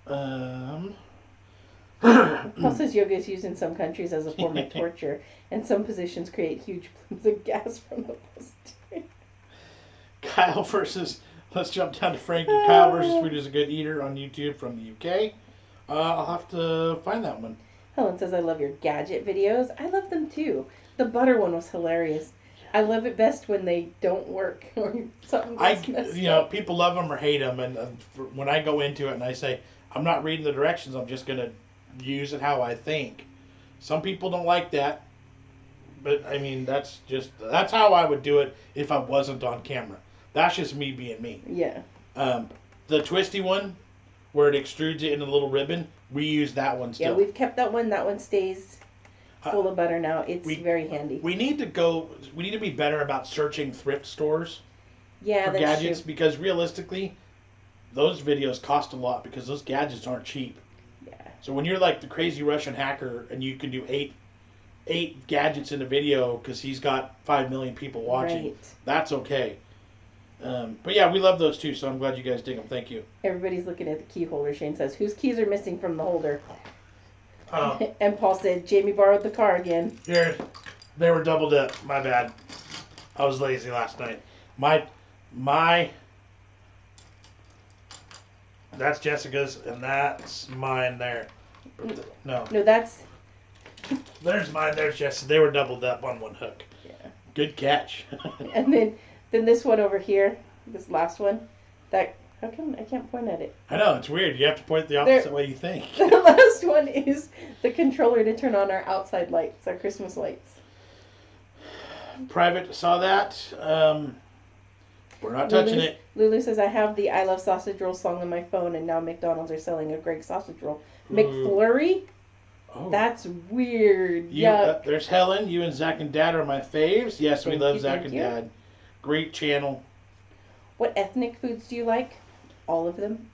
Paul says yoga is used in some countries as a form of torture, and some positions create huge plumes of gas from the posterior. Kyle versus, let's jump down to Frankie. Kyle versus Food is a Good Eater on YouTube from the UK. I'll have to find that one. Helen says, I love your gadget videos. I love them too. The butter one was hilarious. I love it best when they don't work or something gets messed up. People love them or hate them, and when I go into it and I say, I'm not reading the directions, I'm just going to use it how I think. Some people don't like that, but I mean, that's how I would do it if I wasn't on camera. That's just me being me. Yeah. The twisty one, where it extrudes it in a little ribbon, we use that one still. Yeah, we've kept that one. That one stays full of butter now. It's very handy. We need to be better about searching thrift stores for gadgets, true. Because realistically, those videos cost a lot because those gadgets aren't cheap. Yeah. So when you're like the crazy Russian hacker and you can do eight gadgets in a video because he's got 5 million people watching, that's okay. But yeah, we love those too, so I'm glad you guys dig them. Thank you. Everybody's looking at the key holder. Shane says, whose keys are missing from the holder? And Paul said, Jamie borrowed the car again. Here, they were doubled up. My bad. I was lazy last night. My that's Jessica's, and that's mine there. No, that's... There's mine, there's Jessica's. They were doubled up on one hook. Yeah. Good catch. And then this one over here, this last one, that How come I can't point at it? I know, it's weird. You have to point the opposite way you think. The last one is the controller to turn on our outside lights, our Christmas lights. Private saw that. We're not touching it. Lulu says, I have the I Love Sausage Roll song on my phone, and now McDonald's are selling a Greg sausage roll. Ooh. McFlurry? Oh. That's weird. There's Helen. You and Zach and Dad are my faves. Yes, we love Zach and Dad. Great channel. What ethnic foods do you like? All of them?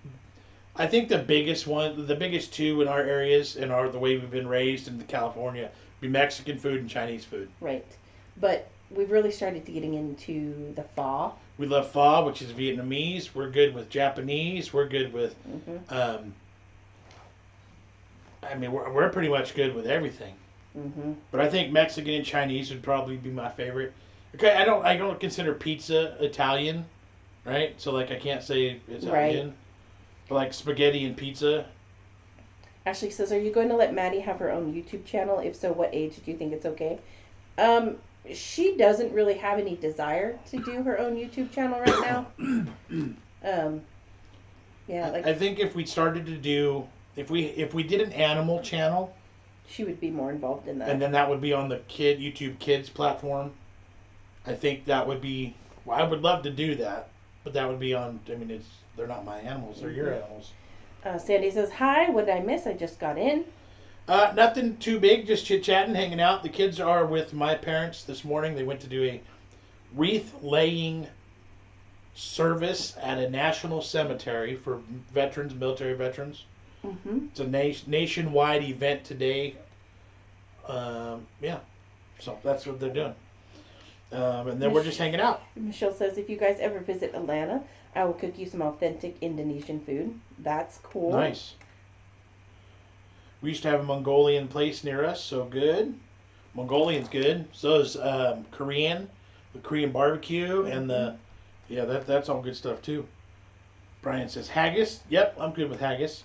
I think the biggest two in our areas and the way we've been raised in California, be Mexican food and Chinese food. Right. But we've really started to getting into the pho. We love pho, which is Vietnamese. We're good with Japanese. We're good with, we're pretty much good with everything. Mm-hmm. But I think Mexican and Chinese would probably be my favorite. Okay, I don't consider pizza Italian, right? So like I can't say Italian. Right. But like spaghetti and pizza. Ashley says, are you going to let Maddie have her own YouTube channel? If so, what age do you think it's okay? She doesn't really have any desire to do her own YouTube channel right now. I think if we started to do, if we did an animal channel, she would be more involved in that. And then that would be on the YouTube Kids platform. I think that would be. Well, I would love to do that, but that would be on. They're not my animals; they're your animals. Sandy says, "Hi, what did I miss? I just got in." Nothing too big, just chit-chatting, hanging out. The kids are with my parents this morning. They went to do a wreath-laying service at a national cemetery for veterans, military veterans. Mm-hmm. It's a nationwide event today. So that's what they're doing. And then we're just hanging out. Michelle says, if you guys ever visit Atlanta, I will cook you some authentic Indonesian food. That's cool. Nice. We used to have a Mongolian place near us, so good. Mongolian's good. So is Korean, the Korean barbecue, and that's all good stuff too. Brian says haggis. Yep, I'm good with haggis.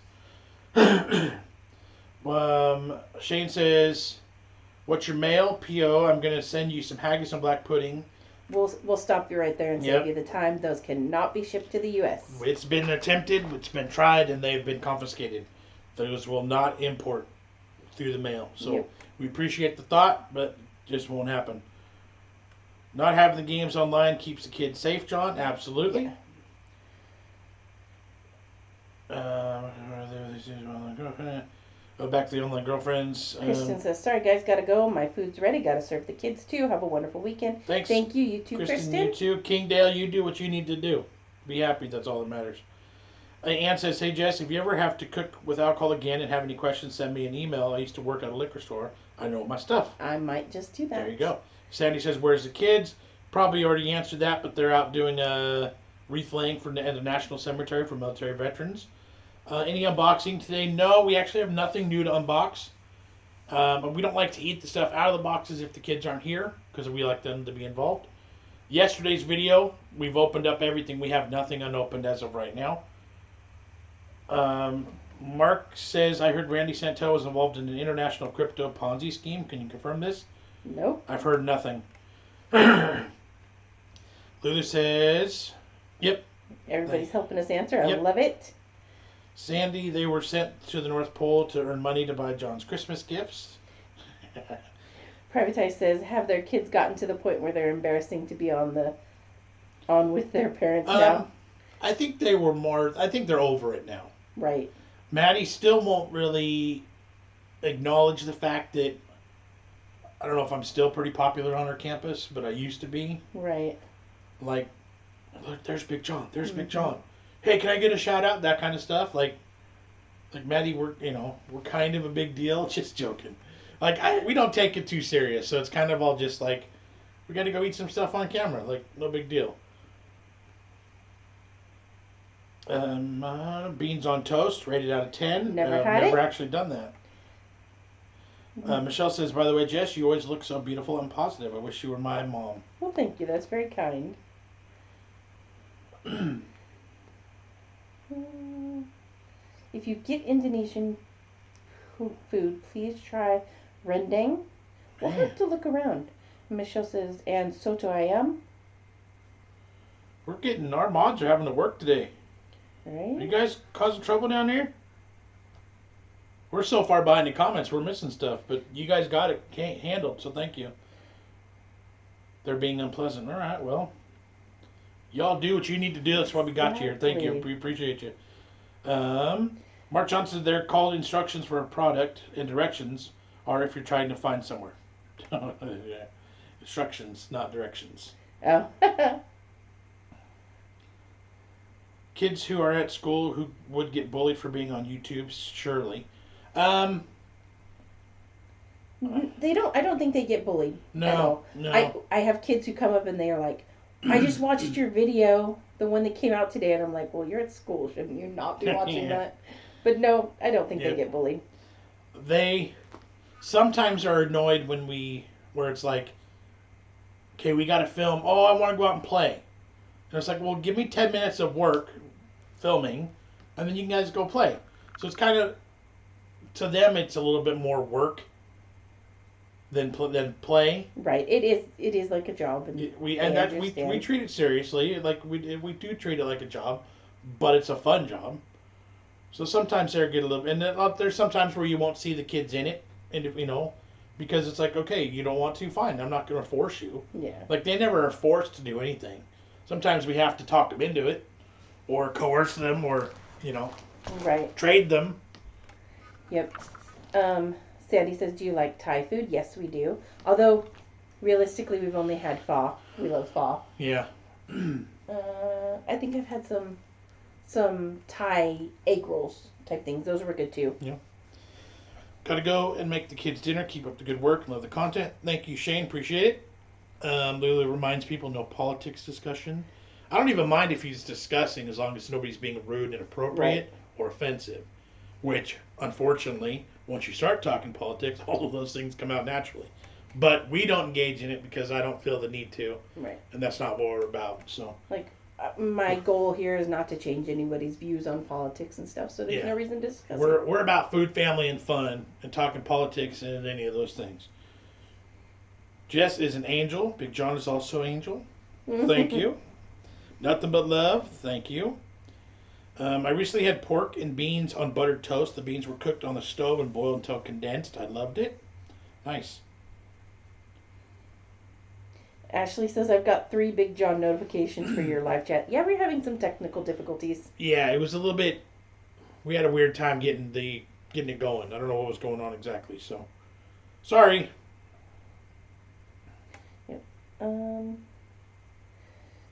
Shane says, what's your mail? P.O. I'm going to send you some haggis and black pudding. We'll stop you right there and save you the time. Those cannot be shipped to the U.S. It's been attempted, it's been tried, and they've been confiscated. Those will not import through the mail. So we appreciate the thought, but just won't happen. Not having the games online keeps the kids safe, John. Absolutely. Go back to the online girlfriends. Kristen says, sorry guys, gotta go. My food's ready. Gotta serve the kids too. Have a wonderful weekend. Thanks. Thank you, you too, Kristen. You too. Kingdale, you do what you need to do. Be happy. That's all that matters. Ann says, hey Jess, if you ever have to cook with alcohol again and have any questions, send me an email. I used to work at a liquor store. I know my stuff. I might just do that. There you go. Sandy says, where's the kids? Probably already answered that, but they're out doing a wreath laying at the National Cemetery for military veterans. Any unboxing today? No, we actually have nothing new to unbox. We don't like to eat the stuff out of the boxes if the kids aren't here, because we like them to be involved. Yesterday's video, we've opened up everything. We have nothing unopened as of right now. Mark says, I heard Randy Santel was involved in an international crypto Ponzi scheme. Can you confirm this? Nope. I've heard nothing. Lulu says, yep. Everybody's helping us answer. I love it. Sandy, they were sent to the North Pole to earn money to buy John's Christmas gifts. Privatize says, have their kids gotten to the point where they're embarrassing to be on with their parents now? I think they're over it now. Right. Maddie still won't really acknowledge the fact that, I don't know if I'm still pretty popular on our campus, but I used to be. Right. Like, look, there's Big John. There's Big John. Hey, can I get a shout out? That kind of stuff. Like Maddie, we're kind of a big deal. Just joking. We don't take it too serious, so it's kind of all just like, we got to go eat some stuff on camera. Like, no big deal. Beans on toast, rated out of 10. Never actually done that. Michelle says, by the way, Jess, you always look so beautiful and positive. I wish you were my mom. Well, thank you. That's very kind. If you get Indonesian food, please try rendang. We'll have to look around. Michelle says, and soto ayam. Our mods are having to work today. Are you Right? guys causing trouble down there? We're so far behind the comments, we're missing stuff, but you guys got it handled, so thank you. They're being unpleasant. All right, well, y'all do what you need to do. That's why we got you here. Thank you. We appreciate you. Mark Johnson, they're called instructions for a product, and directions are if you're trying to find somewhere. Yeah. Instructions, not directions. Oh. Kids who are at school who would get bullied for being on YouTube, surely. Um, They don't. I don't think they get bullied at no, all. no. I have kids who come up and they are like, "I just watched your video, the one that came out today," and I'm like, "Well, you're at school, shouldn't you not be watching Yeah. that?" But no, I don't think Yeah. they get bullied. They sometimes are annoyed where it's like, okay, we got to film. Oh, I want to go out and play. And it's like, well, give me 10 minutes of work filming, and then you guys go play. So it's kind of, to them, it's a little bit more work than play. Right. It is like a job, and We treat it seriously. Like we do treat it like a job, but it's a fun job. So sometimes they get a little, and then, there's sometimes where you won't see the kids in it, and because it's like, okay, you don't want to, fine, I'm not going to force you. Yeah. Like they never are forced to do anything. Sometimes we have to talk them into it, or coerce them, or Right. trade them. Yep. Sandy says, "Do you like Thai food?" Yes, we do. Although, realistically, we've only had pho. We love pho. Yeah. I think I've had some Thai egg rolls type things. Those were good too. Yeah. Gotta go and make the kids dinner. Keep up the good work and love the content. Thank you, Shane. Appreciate it. Lulu reminds people no politics discussion. I don't even mind if he's discussing as long as nobody's being rude, inappropriate, or offensive. Which, unfortunately, once you start talking politics, all of those things come out naturally. But we don't engage in it because I don't feel the need to. Right. And that's not what we're about. So. My goal here is not to change anybody's views on politics and stuff, so there's no reason to discuss it. We're about food, family, and fun, and talking politics and any of those things. Jess is an angel. BigJon is also an angel. Thank you. Nothing but love. Thank you. I recently had pork and beans on buttered toast. The beans were cooked on the stove and boiled until condensed. I loved it. Nice. Ashley says, "I've got 3 BigJon notifications for your live chat." Yeah, we're having some technical difficulties. Yeah, it was a little bit. We had a weird time getting it going. I don't know what was going on exactly. So, sorry. Yep.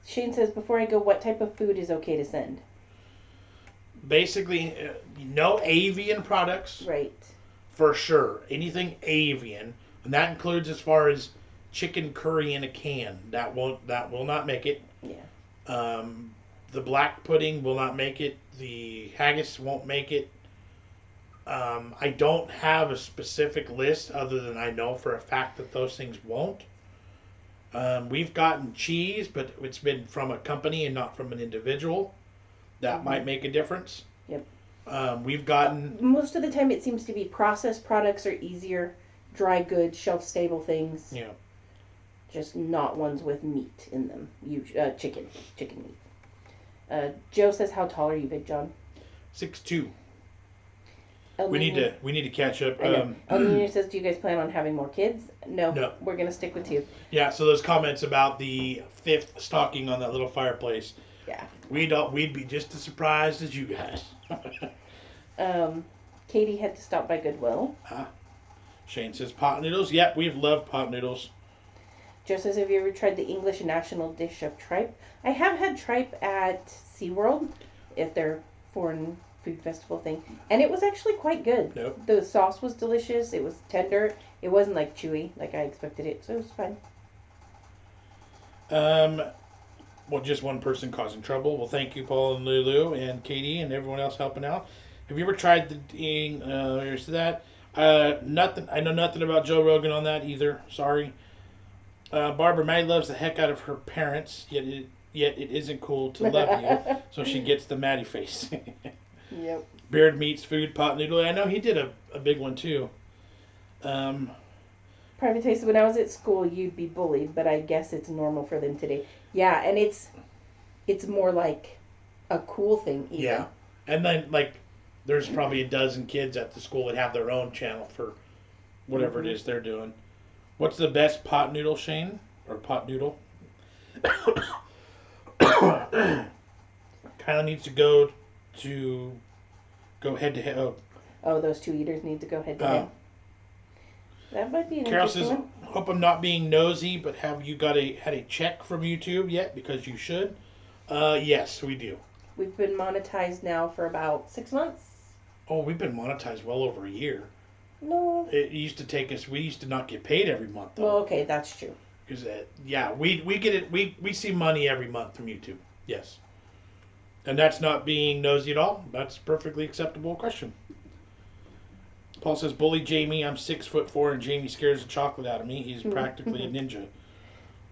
Shane says, "Before I go, what type of food is okay to send?" Basically, no avian products. Right. For sure. Anything avian, and that includes as far as chicken curry in a can. That will not make it. Yeah. The black pudding will not make it. The haggis won't make it. I don't have a specific list other than I know for a fact that those things won't. We've gotten cheese, but it's been from a company and not from an individual. That might make a difference. Yep. We've gotten... Most of the time it seems to be processed products are easier. Dry goods, shelf-stable things. Yeah. Just not ones with meat in them. Chicken meat. Joe says, "How tall are you, BigJon?" 6'2". We need to catch up. Elena says, "Do you guys plan on having more kids?" No. We're gonna stick with 2. Yeah. So those comments about the 5th stocking on that little fireplace. Yeah. We'd be just as surprised as you guys. Katie had to stop by Goodwill. Shane says pot noodles. Yep, we've loved pot noodles. Joe says, "Have you ever tried the English national dish of tripe?" I have had tripe at SeaWorld, if their foreign food festival thing, and it was actually quite good. Nope. The sauce was delicious. It was tender. It wasn't like chewy like I expected it, so it was fun. Well, just one person causing trouble. Well, thank you, Paul and Lulu and Katie and everyone else helping out. Have you ever tried here's that? Nothing. I know nothing about Joe Rogan on that either. Sorry. Barbara May loves the heck out of her parents, yet it isn't cool to love you, so she gets the Maddie face. Yep. Beard meets food, pot noodle. I know he did a big one too. Private Taste, when I was at school, you'd be bullied, but I guess it's normal for them today. Yeah, and it's more like a cool thing. Even. Yeah, and then like there's probably a dozen kids at the school that have their own channel for whatever it is they're doing. What's the best pot noodle, Shane? Or pot noodle? Kyla needs to go head to head. Oh, those two eaters need to go head to head. That might be an Carol interesting says, one. "Hope I'm not being nosy, but have you had a check from YouTube yet? Because you should." Yes, we do. We've been monetized now for about 6 months. Oh, we've been monetized well over a year. No. It used to take us. We used to not get paid every month though. Well, okay, that's true. Because we get it. We see money every month from YouTube. Yes, and that's not being nosy at all. That's a perfectly acceptable question. Paul says, "Bully Jamie. I'm 6'4" and Jamie scares the chocolate out of me. He's practically a ninja."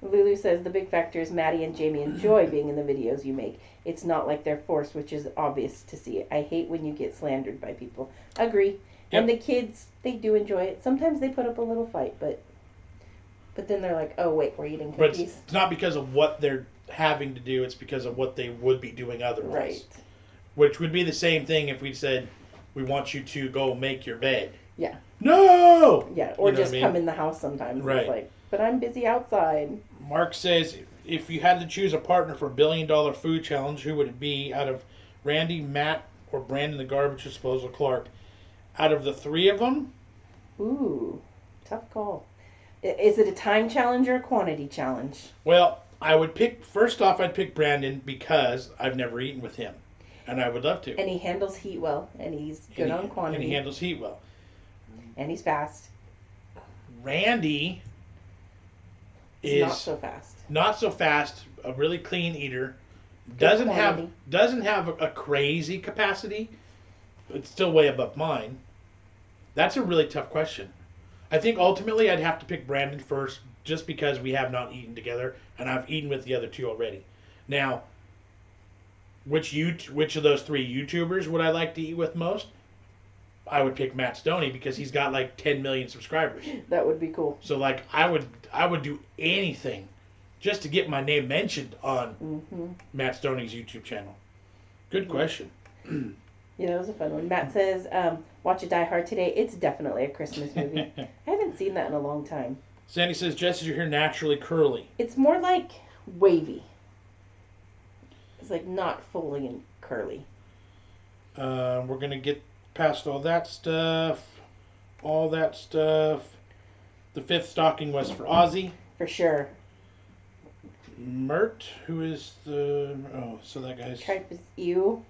Lulu says the big factor is Maddie and Jamie enjoy being in the videos you make. It's not like they're forced, which is obvious to see. I hate when you get slandered by people. Agree. Yep. And the kids, they do enjoy it. Sometimes they put up a little fight, but then they're like, "Oh wait, we're eating cookies." But it's not because of what they're having to do. It's because of what they would be doing otherwise. Right. Which would be the same thing if we said, "We want you to go make your bed." Yeah. No. Yeah, or just mean? come in the house sometimes. Right. It's like, but I'm busy outside. Mark says, if you had to choose a partner for $1 billion food challenge, who would it be out of Randy, Matt, or Brandon the Garbage Disposal Clark? Out of the three of them? Ooh, tough call. Is it a time challenge or a quantity challenge? Well, I'd pick Brandon because I've never eaten with him. And I would love to. And he handles heat well, and he's good on quantity. And he handles heat well. And he's fast. Randy is not so fast. Not so fast. A really clean eater. Doesn't have a crazy capacity. It's still way above mine. That's a really tough question. I think ultimately I'd have to pick Brandon first, just because we have not eaten together, and I've eaten with the other two already. Now, which of those three YouTubers would I like to eat with most? I would pick Matt Stoney because he's got like 10 million subscribers. That would be cool. So like I would do anything just to get my name mentioned on Matt Stoney's YouTube channel. Good question. Yeah, that was a fun one. Matt says, watch a Die Hard today. It's definitely a Christmas movie. I haven't seen that in a long time. Sandy says, Jess, is your hair naturally curly? It's more like wavy. It's like not fully and curly. We're going to get past all that stuff. The fifth stocking was for Ozzy. For sure. Mert, who is the... Oh, so that guy's... Tripe is you.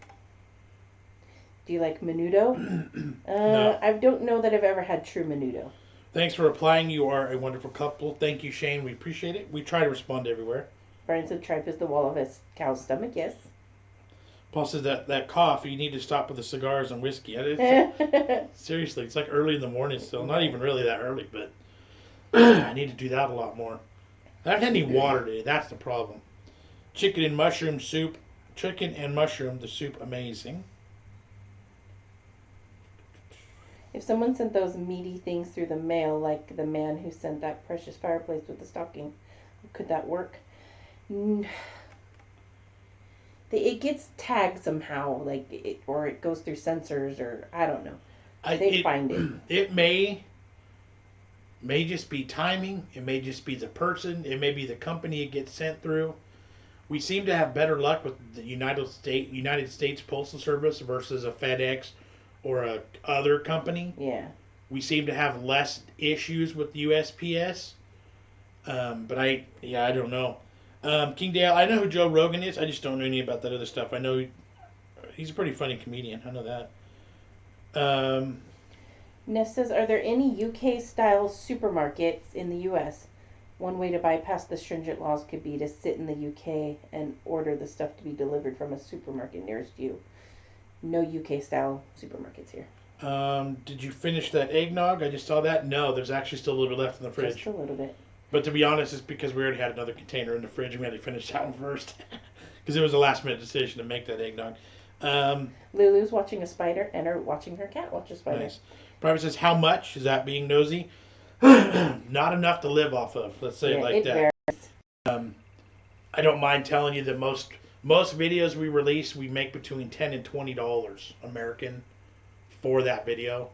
Do you like menudo? No. I don't know that I've ever had true menudo. Thanks for replying. You are a wonderful couple. Thank you, Shane. We appreciate it. We try to respond everywhere. Brian said tripe is the wall of a cow's stomach. Yes. Paul says that cough, you need to stop with the cigars and whiskey. Seriously, it's like early in the morning still. Not even really that early, but I need to do that a lot more. I haven't had any water today. That's the problem. Chicken and mushroom, the soup, amazing. If someone sent those meaty things through the mail, like the man who sent that precious fireplace with the stocking, could that work? It gets tagged somehow, or it goes through sensors, or I don't know. They find it. It may just be timing. It may just be the person. It may be the company it gets sent through. We seem to have better luck with the United States Postal Service versus a FedEx or a other company. Yeah. We seem to have less issues with USPS. But I don't know. King Dale, I know who Joe Rogan is. I just don't know any about that other stuff. I know he's a pretty funny comedian. I know that. Ness says, are there any UK-style supermarkets in the US? One way to bypass the stringent laws could be to sit in the UK and order the stuff to be delivered from a supermarket nearest you. No UK-style supermarkets here. Did you finish that eggnog? I just saw that. No, there's actually still a little bit left in the fridge. Just a little bit. But to be honest, it's because we already had another container in the fridge and we had to finish that one first. Because it was a last-minute decision to make that eggnog. Lulu's watching a spider and watching her cat watch a spider. Nice. Private says, how much? Is that being nosy? Not enough to live off of. Let's say it like that. Varies. I don't mind telling you that most Most videos we release, we make between $10 and $20 American for that video.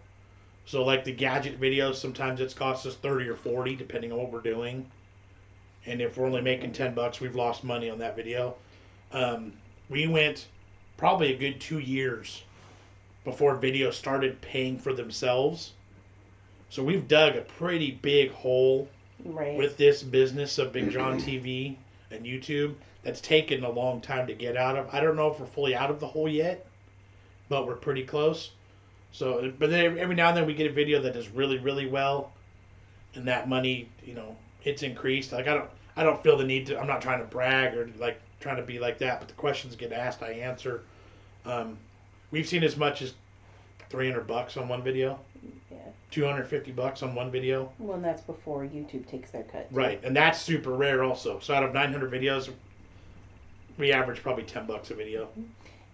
So like the gadget videos, sometimes it's cost us 30 or 40 depending on what we're doing. And if we're only making $10, we've lost money on that video. We went probably a good 2 years before videos started paying for themselves. So we've dug a pretty big hole with this business of BigJon TV and YouTube that's taken a long time to get out of. I don't know if we're fully out of the hole yet, but we're pretty close. So, but then every now and then we get a video that does really, really well, and that money, it's increased. Like I don't feel the need to. I'm not trying to brag or like trying to be like that. But the questions get asked, I answer. We've seen as much as $300 on one video. Yeah. $250 on one video. Well, and that's before YouTube takes their cut. Right, and that's super rare also. So out of 900 videos, we average probably $10 a video.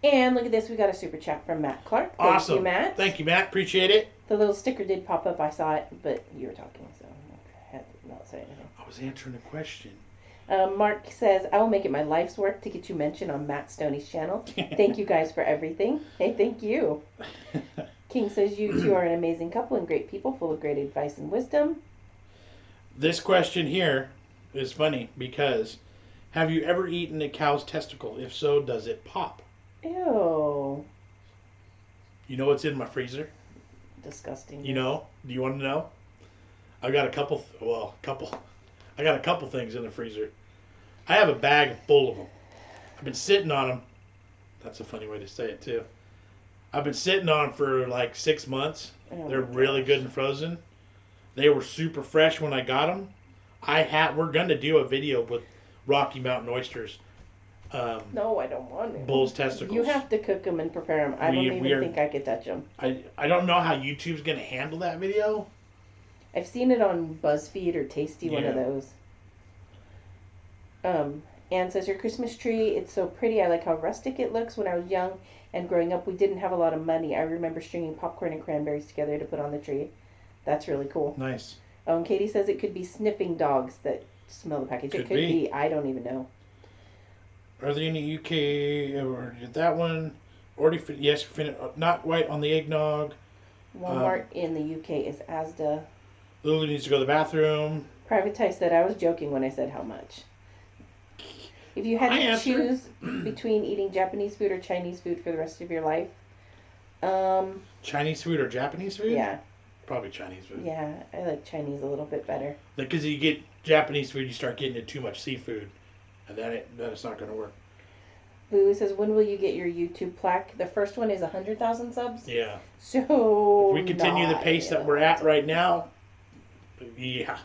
And look at this, we got a super chat from Matt Clark. Awesome. Thank you, Matt. Thank you, Matt. Appreciate it. The little sticker did pop up. I saw it, but you were talking, so I had to not say anything. I was answering a question. Mark says, I will make it my life's work to get you mentioned on Matt Stoney's channel. Thank you guys for everything. Hey, thank you. King says, you two are an amazing couple and great people full of great advice and wisdom. This question here is funny because have you ever eaten a cow's testicle? If so, does it pop? Ew. You know what's in my freezer? Disgusting. You know? Do you want to know? I got a couple. I got a couple things in the freezer. I have a bag full of them. I've been sitting on them. That's a funny way to say it too. I've been sitting on them for like 6 months. Oh, they're really good and frozen. They were super fresh when I got them. We're gonna do a video with Rocky Mountain oysters. No, I don't want to. Bull's testicles. You have to cook them and prepare them. I don't even think I could touch them. I don't know how YouTube's gonna handle that video. I've seen it on BuzzFeed or Tasty, one of those. Anne says, your Christmas tree, it's so pretty. I like how rustic it looks. When I was young and growing up, we didn't have a lot of money. I remember stringing popcorn and cranberries together to put on the tree. That's really cool. Nice. And Katie says it could be sniffing dogs that smell the package. It could be. I don't even know. Are there any UK or that one? Already yes, not white on the eggnog. Walmart in the UK is Asda. Lulu needs to go to the bathroom. Privatized said, I was joking when I said how much. If you had to choose between eating Japanese food or Chinese food for the rest of your life. Chinese food or Japanese food? Yeah. Probably Chinese food. Yeah, I like Chinese a little bit better. Because you get Japanese food, you start getting into too much seafood. And then it's not going to work. Lulu says, when will you get your YouTube plaque? The first one is 100,000 subs. Yeah. So if we continue the pace that we're at right now, yeah,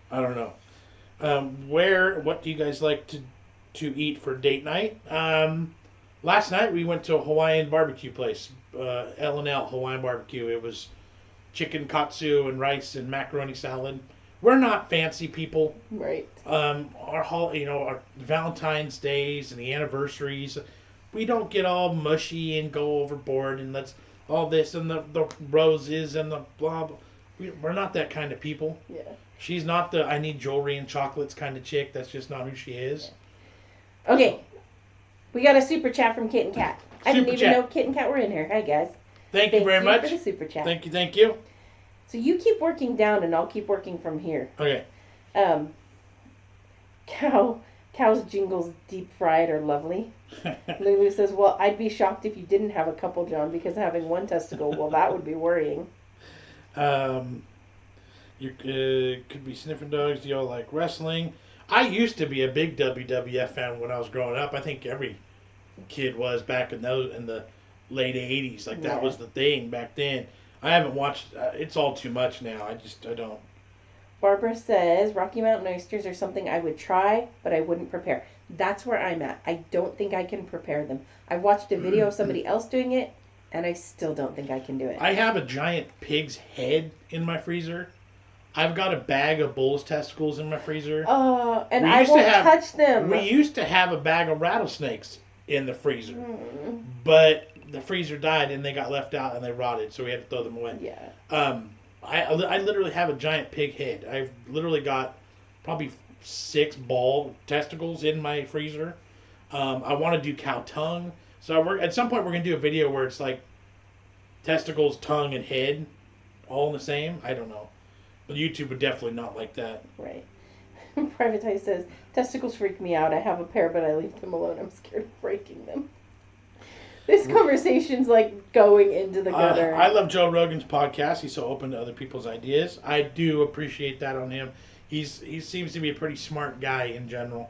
I don't know. What do you guys like to eat for date night? Last night we went to a Hawaiian barbecue place, L&L Hawaiian Barbecue. It was chicken katsu and rice and macaroni salad. We're not fancy people. Right. Our Valentine's Days and the anniversaries, we don't get all mushy and go overboard and let's all this and the roses and the blah blah. We're not that kind of people. Yeah. She's not the I need jewelry and chocolates kind of chick. That's just not who she is. Yeah. Okay. We got a super chat from Kit and Kat. I didn't even know Kit and Kat were in here. Hi, guys. Thank you very much. For the super chat. Thank you. So you keep working down and I'll keep working from here. Okay. Cow's jingles deep fried are lovely. Lulu says, well, I'd be shocked if you didn't have a couple, John, because having one testicle, well, that would be worrying. You could be sniffing dogs. Do y'all like wrestling? I used to be a big WWF fan when I was growing up. I think every kid was back in the late 80s. Like that was the thing back then. I haven't watched. It's all too much now. I don't. Barbara says, Rocky Mountain oysters are something I would try, but I wouldn't prepare. That's where I'm at. I don't think I can prepare them. I watched a video of somebody else doing it, and I still don't think I can do it. I have a giant pig's head in my freezer. I've got a bag of bull's testicles in my freezer. Oh, and I won't touch them. We used to have a bag of rattlesnakes in the freezer, but the freezer died and they got left out and they rotted, so we had to throw them away. Yeah. I literally have a giant pig head. I've literally got probably 6 ball testicles in my freezer. I want to do cow tongue. So at some point we're gonna do a video where it's like testicles, tongue, and head all in the same. I don't know, but YouTube would definitely not like that. Right. Privatize says, testicles freak me out. I have a pair, but I leave them alone. I'm scared of breaking them. This conversation's like going into the gutter. I love Joe Rogan's podcast. He's so open to other people's ideas. I do appreciate that on him. He seems to be a pretty smart guy in general.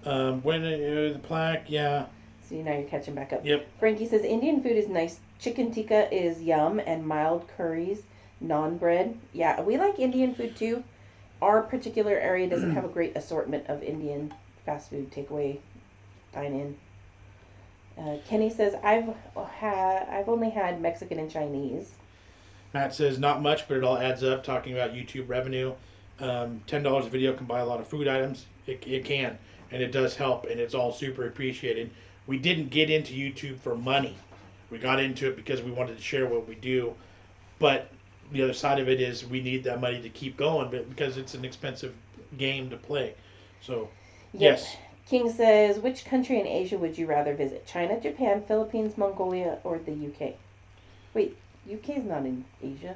When the plaque, yeah. So now you're catching back up. Yep. Frankie says, Indian food is nice. Chicken tikka is yum, and mild curries, naan bread. Yeah, we like Indian food too. Our particular area doesn't have a great assortment of Indian fast food, takeaway, dine-in. Kenny says, I've only had Mexican and Chinese. Matt says, not much, but it all adds up, talking about YouTube revenue. $10 a video can buy a lot of food items. It can, and it does help, and it's all super appreciated. We didn't get into YouTube for money. We got into it because we wanted to share what we do. But the other side of it is we need that money to keep going, but because it's an expensive game to play. So, yes. King says, which country in Asia would you rather visit? China, Japan, Philippines, Mongolia, or the UK? Wait, UK is not in Asia.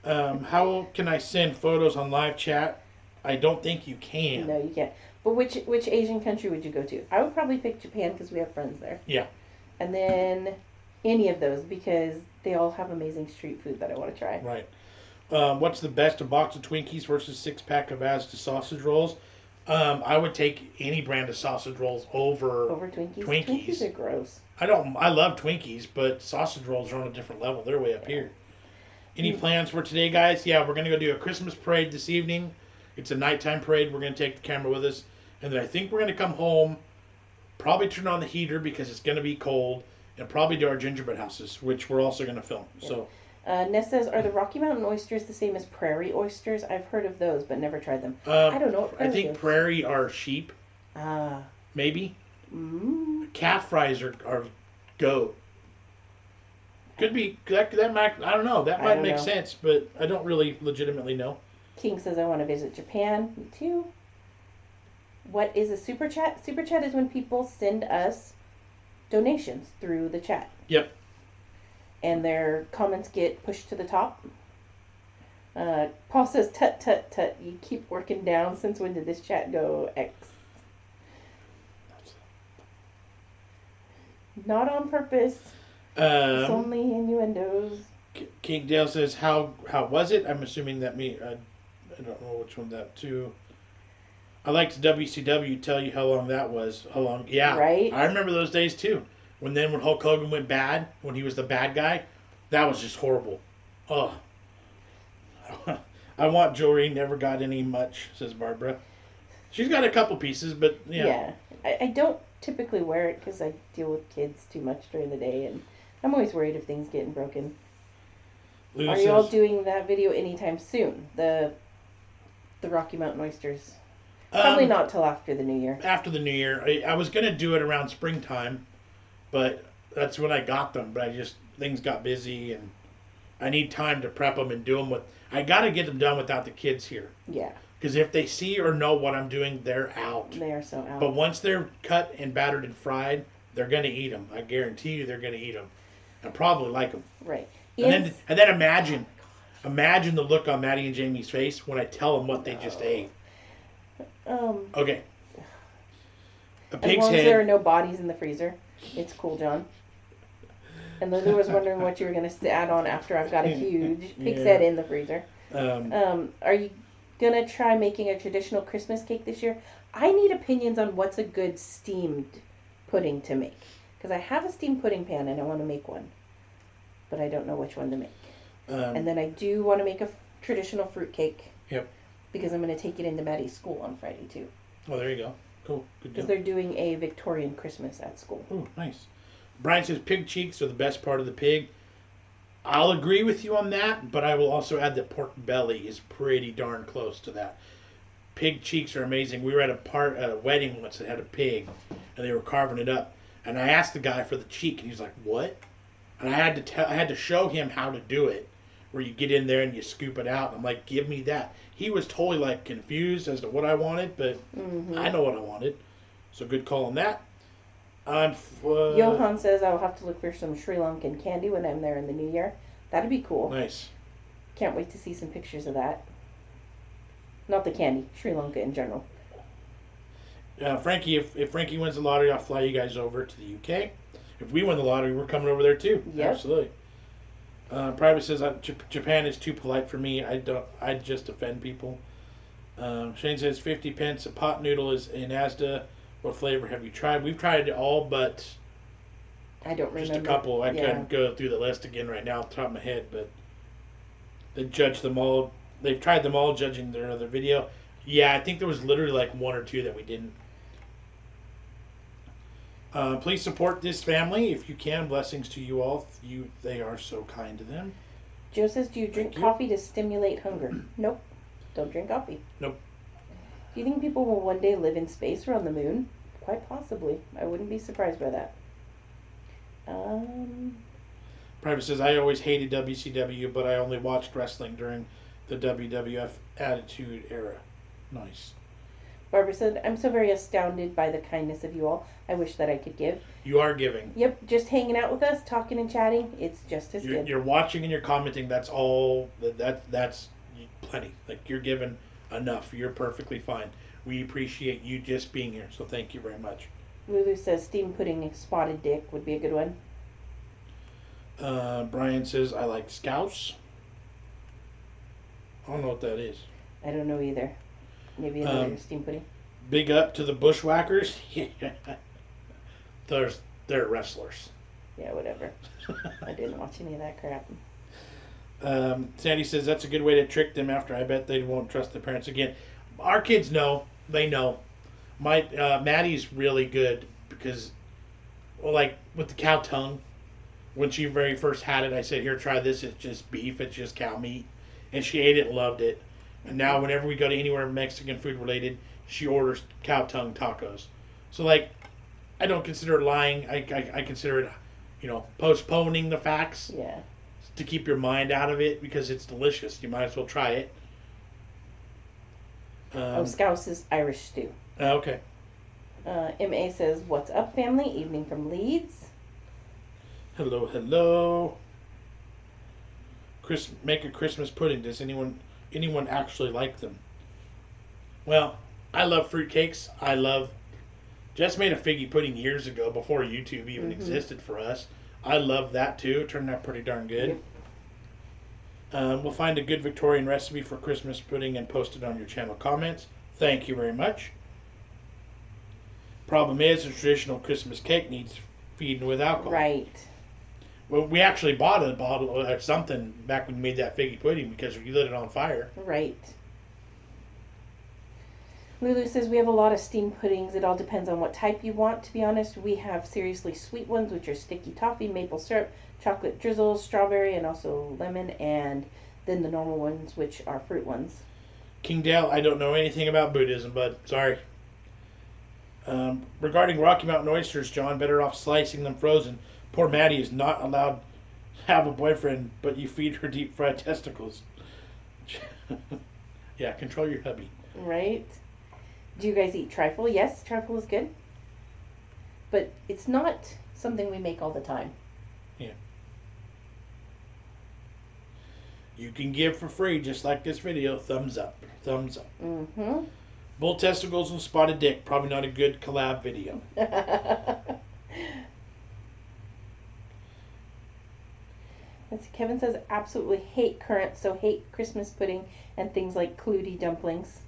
How can I send photos on live chat? I don't think you can. No, you can't. But which Asian country would you go to? I would probably pick Japan because we have friends there. Yeah. And then any of those because they all have amazing street food that I want to try. Right. What's the best, a box of Twinkies versus 6-pack of Asda sausage rolls? I would take any brand of sausage rolls over Twinkies. Twinkies. Twinkies are gross. I love Twinkies, but sausage rolls are on a different level. They're way up here. Any plans for today, guys? Yeah, we're gonna go do a Christmas parade this evening. It's a nighttime parade. We're gonna take the camera with us, and then I think we're gonna come home, probably turn on the heater because it's gonna be cold, and probably do our gingerbread houses, which we're also gonna film. Yeah. So. Ness says, are the Rocky Mountain oysters the same as prairie oysters? I've heard of those, but never tried them. I don't know what prairie I think is. prairie are sheep. Ah. Maybe. Mm. Calf fries are goat. Could be. That might, I don't know. That might make sense, but I don't really legitimately know. King says, I want to visit Japan. Me too. What is a super chat? Super chat is when people send us donations through the chat. Yep. And their comments get pushed to the top. Paul says, tut, tut, tut. You keep working down. Since when did this chat go X? Not on purpose. It's only innuendos. King Dale says, how was it? I'm assuming that I don't know which one that too. I liked WCW tell you how long that was. How long? Yeah. Right? I remember those days too. When Hulk Hogan went bad, when he was the bad guy, that was just horrible. Oh. I want jewelry, never got any much, says Barbara. She's got a couple pieces, but yeah. Yeah. I don't typically wear it because I deal with kids too much during the day, and I'm always worried if things getting broken. Luna Are you all doing that video anytime soon? The Rocky Mountain oysters? Probably not till after the New Year. After the New Year. I was going to do it around springtime, but that's when I got them. But things got busy, and I need time to prep them and do them I got to get them done without the kids here. Yeah. Because if they see or know what I'm doing, they're out. They are so out. But once they're cut and battered and fried, they're going to eat them. I guarantee you they're going to eat them. And probably like them. Right. And then imagine the look on Maddie and Jamie's face when I tell them what they just ate. Okay. A pig's as long head. as there are no bodies in the freezer, it's cool, John. And Lulu was wondering what you were going to add on after I've got a huge pig's head in the freezer. Are you going to try making a traditional Christmas cake this year? I need opinions on what's a good steamed pudding to make. Because I have a steamed pudding pan and I want to make one. But I don't know which one to make. And then I do want to make a traditional fruit cake. Yep. Because I'm going to take it into Maddie's school on Friday too. Oh, there you go. Cool. Good deal. Because they're doing a Victorian Christmas at school. Oh, nice. Brian says pig cheeks are the best part of the pig. I'll agree with you on that, but I will also add that pork belly is pretty darn close to that. Pig cheeks are amazing. We were at a wedding once that had a pig, and they were carving it up. And I asked the guy for the cheek, and he's like, "What?" And I had to show him how to do it, where you get in there and you scoop it out. I'm like, "Give me that." He was totally like confused as to what I wanted, but I know what I wanted. So good call on that. Johan says I'll have to look for some Sri Lankan candy when I'm there in the new year. That'd be cool. Nice. Can't wait to see some pictures of that. Not the candy, Sri Lanka in general. Frankie, if Frankie wins the lottery, I'll fly you guys over to the UK. If we win the lottery, we're coming over there too. Yep. Absolutely. Private says Japan is too polite for me. I just offend people. Shane says 50 pence a pot noodle is in Asda. What flavor have you tried? We've tried it all, but I don't remember. Just a couple. I couldn't go through the list again right now off the top of my head, but they judged them all. They've tried them all, judging their other video. Yeah, I think there was literally like one or two that we didn't. Please support this family if you can. Blessings to you all. They are so kind to them. Joe says, do you drink coffee to stimulate hunger? Nope. Don't drink coffee. Nope. Do you think people will one day live in space or on the moon? Quite possibly. I wouldn't be surprised by that. Private says, I always hated WCW, but I only watched wrestling during the WWF Attitude Era. Nice. Barbara said, I'm so very astounded by the kindness of you all. I wish that I could give. You are giving. Yep, just hanging out with us, talking and chatting. It's just as good. You're watching and you're commenting. That's all. That's plenty. Like, you're giving enough. You're perfectly fine. We appreciate you just being here. So thank you very much. Lulu says steam pudding spotted dick would be a good one. Brian says, I like Scouse. I don't know what that is. I don't know either. Maybe another steam pudding. Big up to the Bushwhackers. They're wrestlers. Yeah, whatever. I didn't watch any of that crap. Sandy says that's a good way to trick them after. I bet they won't trust their parents again. Our kids know. They know. Maddie's really good because, well, like with the cow tongue, when she very first had it, I said, here, try this. It's just beef. It's just cow meat. And she ate it and loved it. And now whenever we go to anywhere Mexican food related, she orders cow tongue tacos. So, like, I don't consider it lying. I consider it, postponing the facts. Yeah. To keep your mind out of it because it's delicious. You might as well try it. Scouse is Irish stew. Okay. M.A. says, what's up, family? Evening from Leeds. Hello, hello. Make a Christmas pudding. Does anyone actually like them? Well, I love fruitcakes. Jess made a figgy pudding years ago before YouTube even existed for us. I love that too. It turned out pretty darn good. Yep. We'll find a good Victorian recipe for Christmas pudding and post it on your channel comments. Thank you very much. Problem is, a traditional Christmas cake needs feeding with alcohol. Right. Well, we actually bought a bottle of something back when we made that figgy pudding because we lit it on fire. Right. Lulu says we have a lot of steamed puddings. It all depends on what type you want. To be honest, we have seriously sweet ones, which are sticky toffee, maple syrup, chocolate drizzle, strawberry, and also lemon, and then the normal ones, which are fruit ones. King Dale, I don't know anything about Buddhism, bud. Sorry. Regarding Rocky Mountain oysters, John, better off slicing them frozen. Poor Maddie is not allowed to have a boyfriend, but you feed her deep fried testicles. Yeah, control your hubby. Right. Do you guys eat trifle? Yes, trifle is good. But it's not something we make all the time. Yeah. You can give for free, just like this video. Thumbs up. Thumbs up. Mm-hmm. Bull testicles and spotted dick. Probably not a good collab video. Kevin says, absolutely hate currants, so hate Christmas pudding and things like Clutie dumplings.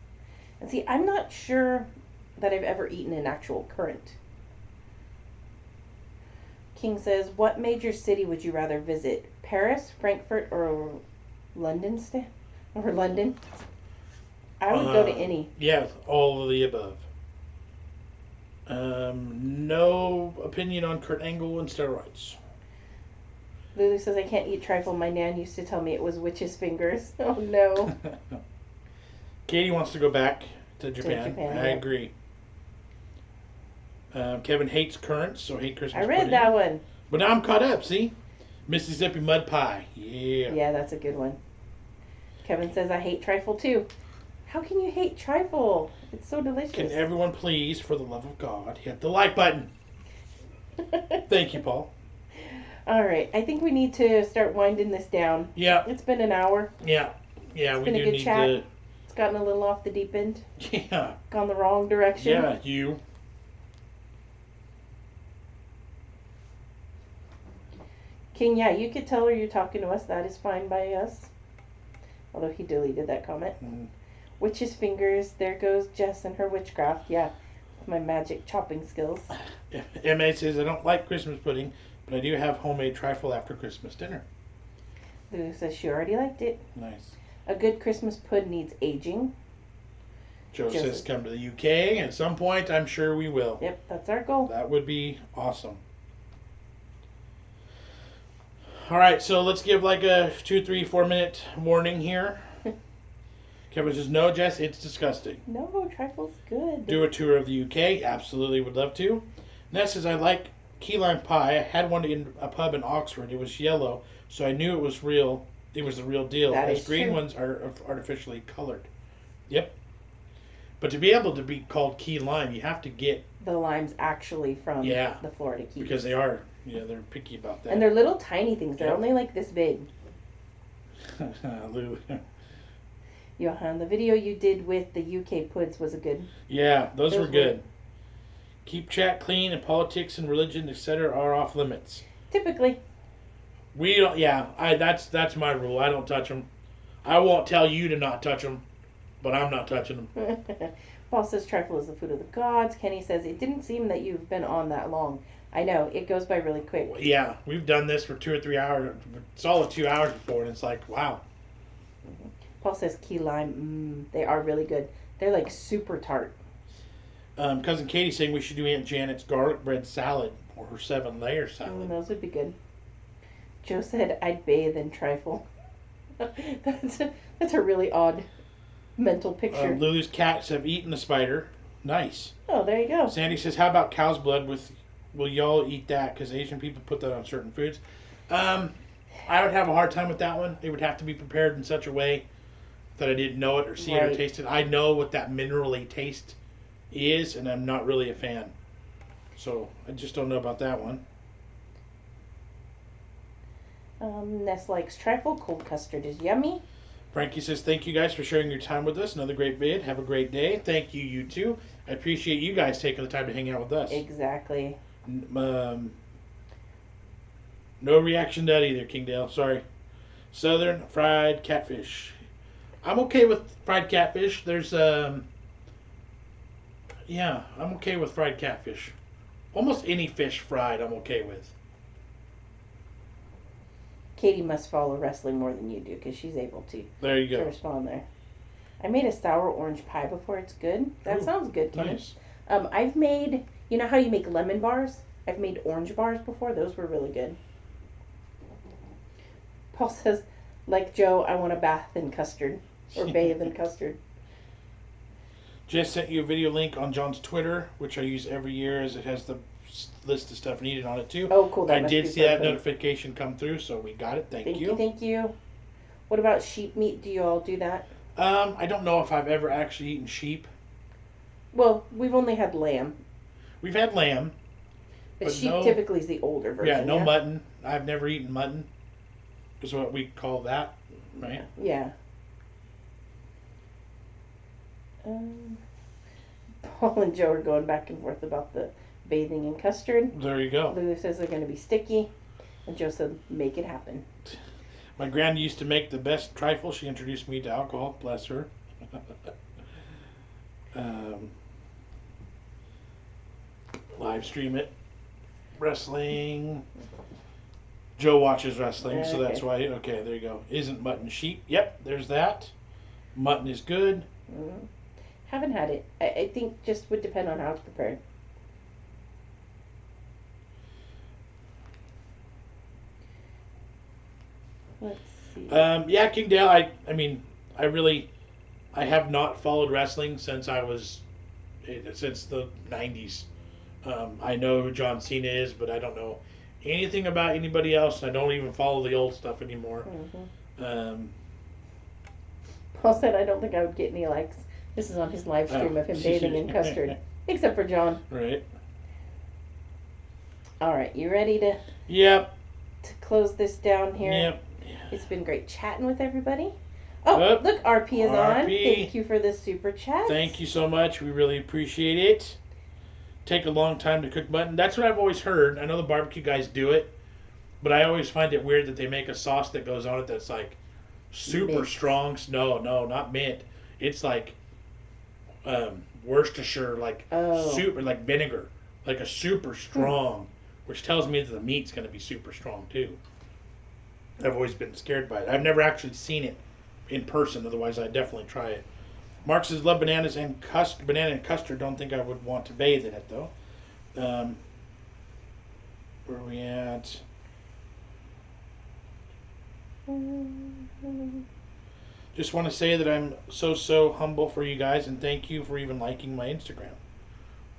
And see, I'm not sure that I've ever eaten an actual currant. King says, what major city would you rather visit? Paris, Frankfurt, or London? London? I would go to any. Yeah, all of the above. No opinion on Kurt Angle and steroids. Lulu says, I can't eat trifle. My nan used to tell me it was witch's fingers. Oh, no. Katie wants to go back to Japan. I agree. Kevin hates currants, so hate Christmas pudding. I read that one. But now I'm caught up, see? Mississippi mud pie. Yeah. Yeah, that's a good one. Kevin says, I hate trifle too. How can you hate trifle? It's so delicious. Can everyone please, for the love of God, hit the like button? Thank you, Paul. All right, I think we need to start winding this down. Yeah. It's been an hour. Yeah. Yeah, It's we been a do good need chat. to. It's gotten a little off the deep end. Yeah. Gone the wrong direction. Yeah, you. King, yeah, you could tell her you're talking to us. That is fine by us. Although he deleted that comment. Mm. Witch's fingers. There goes Jess and her witchcraft. Yeah, my magic chopping skills. M.A. says, I don't like Christmas pudding, but I do have homemade trifle after Christmas dinner. Lou says she already liked it. Nice. A good Christmas pud needs aging. Joe Joseph. says, come to the UK. At some point, I'm sure we will. Yep, that's our goal. That would be awesome. All right, so let's give like a 2, 3, 4 minute warning here. Kevin says, no, Jess, it's disgusting. No, trifle's good. Do a tour of the UK. Absolutely would love to. Ness says, I like key lime pie. I had one in a pub in Oxford. It was yellow, so I knew it was real. It was the real deal. That as is green true. ones are artificially colored. Yep. But to be able to be called key lime, you have to get, The lime's actually from Yeah. the Florida Keys. because they are, they're picky about that. And they're little tiny things. They're Yep. only like this big. Lou. Johan, the video you did with the UK puds was a good. Yeah, those were Those were- good. Keep chat clean, and politics and religion, etc., are off limits. Typically. We don't. Yeah, that's my rule. I don't touch them. I won't tell you to not touch them, but I'm not touching them. Paul says trifle is the food of the gods. Kenny says it didn't seem that you've been on that long. I know, it goes by really quick. Yeah, we've done this for 2 or 3 hours, solid 2 hours before, and it's like, wow. Paul says key lime. They are really good. They're like super tart. Cousin Katie saying we should do Aunt Janet's garlic bread salad or her 7-layer salad. Those would be good. Joe said I'd bathe in trifle. that's a really odd mental picture. Lulu's cats have eaten the spider. Nice. Oh, there you go. Sandy says, how about cow's blood with... Will y'all eat that? Because Asian people put that on certain foods. I would have a hard time with that one. It would have to be prepared in such a way that I didn't know it or see it or Right. taste it. I know what that minerally taste is, and I'm not really a fan. So I just don't know about that one. Ness likes trifle. Cold custard is yummy. Frankie says, thank you guys for sharing your time with us. Another great vid. Have a great day. Thank you, you two. I appreciate you guys taking the time to hang out with us. Exactly. No reaction to that either, Kingdale. Sorry. Southern fried catfish. I'm okay with fried catfish. There's yeah, I'm okay with fried catfish. Almost any fish fried, I'm okay with. Katie must follow wrestling more than you do because she's able to There you go. respond there. I made a sour orange pie before. It's good. That Ooh, sounds good, Kenny. Nice. I've made, you know how you make lemon bars? I've made orange bars before. Those were really good. Paul says, like Joe, I want to bath in custard or bathe in custard. Just sent you a video link on John's Twitter, which I use every year as it has the list of stuff needed on it too. Oh, cool. I must did be see that perfect. notification come through, so we got it. Thank Thank you. Thank you. What about sheep meat? Do you all do that? I don't know if I've ever actually eaten sheep. Well, we've only had lamb, We've had lamb. but But sheep no- typically is the older version. Yeah, no mutton. I've never eaten mutton. Is what we call that, right? Yeah. Paul and Joe are going back and forth about the bathing in custard. There you go. Lulu says they're going to be sticky, and Joe said, make it happen. My grand used to make the best trifle. She introduced me to alcohol. Bless her. Live stream it. Wrestling. Joe watches wrestling, so that's why. Okay, there you go. Isn't mutton sheep? Yep, there's that. Mutton is good. Haven't had it. I think just would depend on how it's prepared. Let's see. Yeah, King Dale. I mean, I have not followed wrestling since since the '90s. I know who John Cena is, but I don't know anything about anybody else. I don't even follow the old stuff anymore. Paul said, I don't think I would get any likes. This is on his live stream of him bathing in custard. Except for John. Right. Alright, you ready to close this down here? Yep. It's been great chatting with everybody. Oh, look, RP is on. Thank you for the super chat. Thank you so much. We really appreciate it. Take a long time to cook mutton. That's what I've always heard. I know the barbecue guys do it, but I always find it weird that they make a sauce that goes on it that's like super strong. No, not mint. It's like Worcestershire, like super, like vinegar, like a super strong, which tells me that the meat's going to be super strong too. I've always been scared by it. I've never actually seen it in person. Otherwise, I'd definitely try it. Mark says, love bananas and banana and custard. Don't think I would want to bathe in it, though. Where are we at? Just want to say that I'm so humble for you guys, and thank you for even liking my Instagram.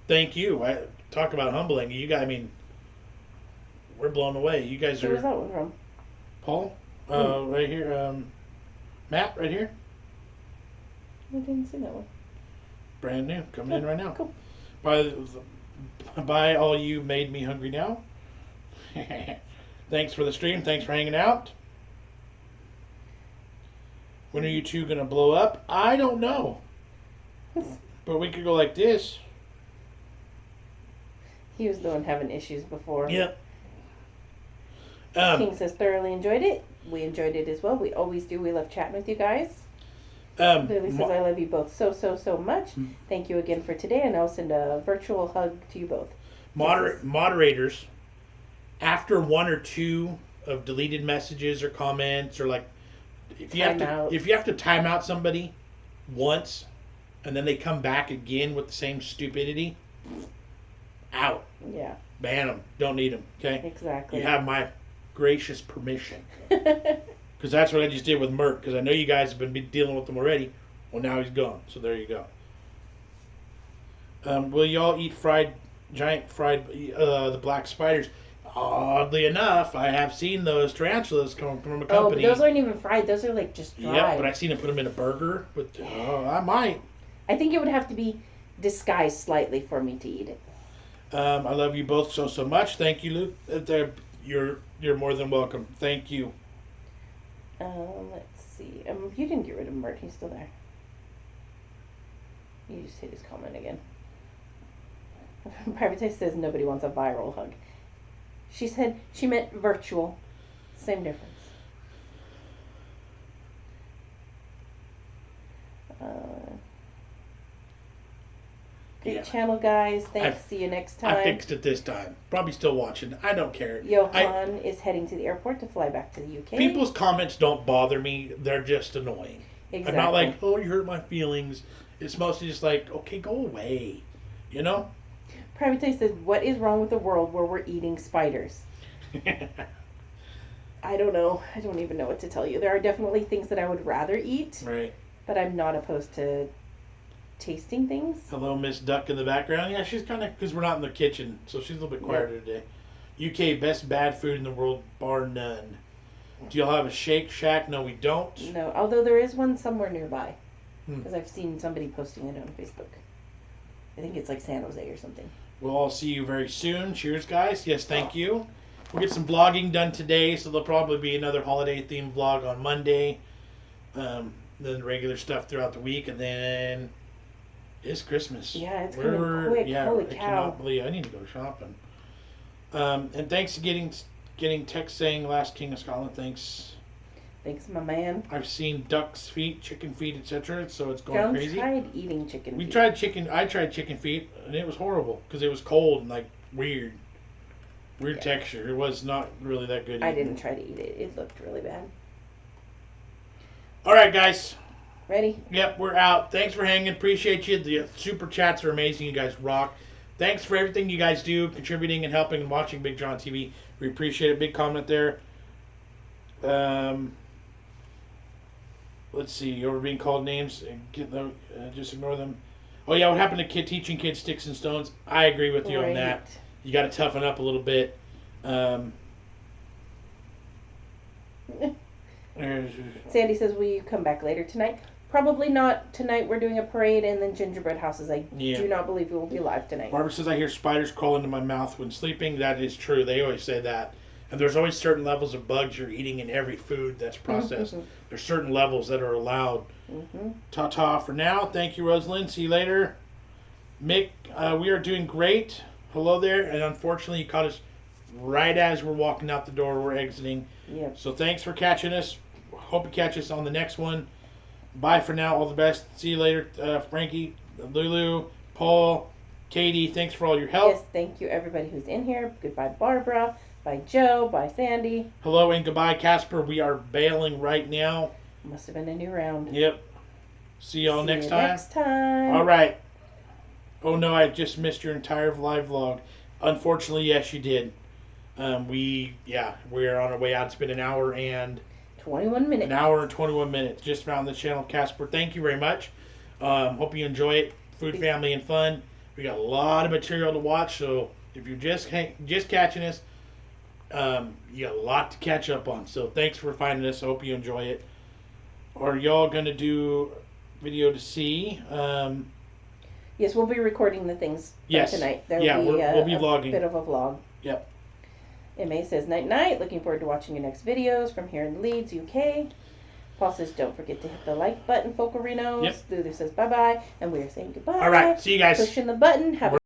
Thank you. I talk about humbling. You guys, I mean, we're blown away. You guys are... Where's that one from? Paul? Right here. Matt, right here. I didn't see that one. Brand new. Coming in right now. Cool. Bye, all you made me hungry now. Thanks for the stream. Thanks for hanging out. When are you two going to blow up? I don't know. But we could go like this. He was the one having issues before. Yep. King says, thoroughly enjoyed it. We enjoyed it as well. We always do. We love chatting with you guys. Lily says, I love you both so much. Thank you again for today, and I'll send a virtual hug to you both. Moderators, after one or two of deleted messages or comments, or like if you have to time out somebody once and then they come back again with the same stupidity, out. Yeah. Ban them. Don't need them. Okay. Exactly. You have my gracious permission. Because that's what I just did with Mert. Because I know you guys have been dealing with him already. Well, now he's gone. So there you go. Will y'all eat giant fried, the black spiders? Oddly enough, I have seen those tarantulas come from a company. Oh, but those aren't even fried. Those are like just dried. Yep, but I've seen them put them in a burger. I might. I think it would have to be disguised slightly for me to eat it. I love you both so much. Thank you, Luke. You're more than welcome. Thank you. Let's see. You didn't get rid of Mert. He's still there. You just hit his comment again. Private Taste says nobody wants a viral hug. She said she meant virtual. Same difference. Great channel, guys. Thanks. See you next time. I fixed it this time. Probably still watching. I don't care. Johan is heading to the airport to fly back to the UK. People's comments don't bother me. They're just annoying. Exactly. I'm not like, oh, you hurt my feelings. It's mostly just like, okay, go away. You know? Private Taste says, what is wrong with the world where we're eating spiders? I don't know. I don't even know what to tell you. There are definitely things that I would rather eat. Right. But I'm not opposed to tasting things. Hello, Miss Duck in the background. Yeah, she's kind of, because we're not in the kitchen, so she's a little bit quieter today. UK, best bad food in the world, bar none. Do y'all have a Shake Shack? No, we don't. No, although there is one somewhere nearby. Because I've seen somebody posting it on Facebook. I think it's like San Jose or something. We'll all see you very soon. Cheers, guys. Yes, thank you. We'll get some vlogging done today, so there'll probably be another holiday-themed vlog on Monday. Then regular stuff throughout the week, and then it's Christmas. Yeah, it's coming quick. Yeah, Holy I cow. cannot believe I need to go shopping. And thanks for getting text saying Last King of Scotland. Thanks. Thanks, my man. I've seen duck's feet, chicken feet, etc. So it's going crazy. Tried eating chicken feet. I tried chicken feet, and it was horrible because it was cold and like weird texture. It was not really that good. I didn't try to eat it. It looked really bad. All right, guys. Ready? Yep, we're out. Thanks for hanging. Appreciate you. The super chats are amazing. You guys rock. Thanks for everything you guys do, contributing and helping and watching BigJon TV. We appreciate it. Big comment there. Let's see. You're being called names. Just ignore them. Oh, yeah. What happened to teaching kids sticks and stones? I agree with you on that. You got to toughen up a little bit. Sandy says, will you come back later tonight? Probably not tonight. We're doing a parade and then gingerbread houses. I Yeah. do not believe we will be live tonight. Barbara says, I hear spiders crawl into my mouth when sleeping. That is true. They always say that. And there's always certain levels of bugs you're eating in every food that's processed. There's certain levels that are allowed. Ta-ta for now. Thank you, Rosalind. See you later. Mick, we are doing great. Hello there. And unfortunately, you caught us right as we're walking out the door. We're exiting. Yep. So thanks for catching us. Hope you catch us on the next one. Bye for now. All the best. See you later, Frankie, Lulu, Paul, Katie. Thanks for all your help. Yes, thank you everybody who's in here. Goodbye, Barbara. Bye, Joe. Bye, Sandy. Hello and goodbye, Casper. We are bailing right now. Must have been a new round. Yep. See y'all next time. Next time. All right. Oh no, I just missed your entire live vlog. Unfortunately, yes, you did. We're on our way out. It's been an hour and 21 minutes. An hour and 21 minutes just around the channel, Casper. Thank you very much. Hope you enjoy it. Food, family, and fun. We got a lot of material to watch, so if you're just catching us, you got a lot to catch up on. So thanks for finding us. I hope you enjoy it. Are y'all gonna do video to see? Yes, we'll be recording the things tonight. There will be we'll be vlogging. A bit of a vlog. Yep. MA says, night night. Looking forward to watching your next videos from here in Leeds, UK. Paul says, don't forget to hit the like button, Focarinos. Yep. Lulu says, bye bye. And we are saying goodbye. All right. See you guys. Pushing the button. Have a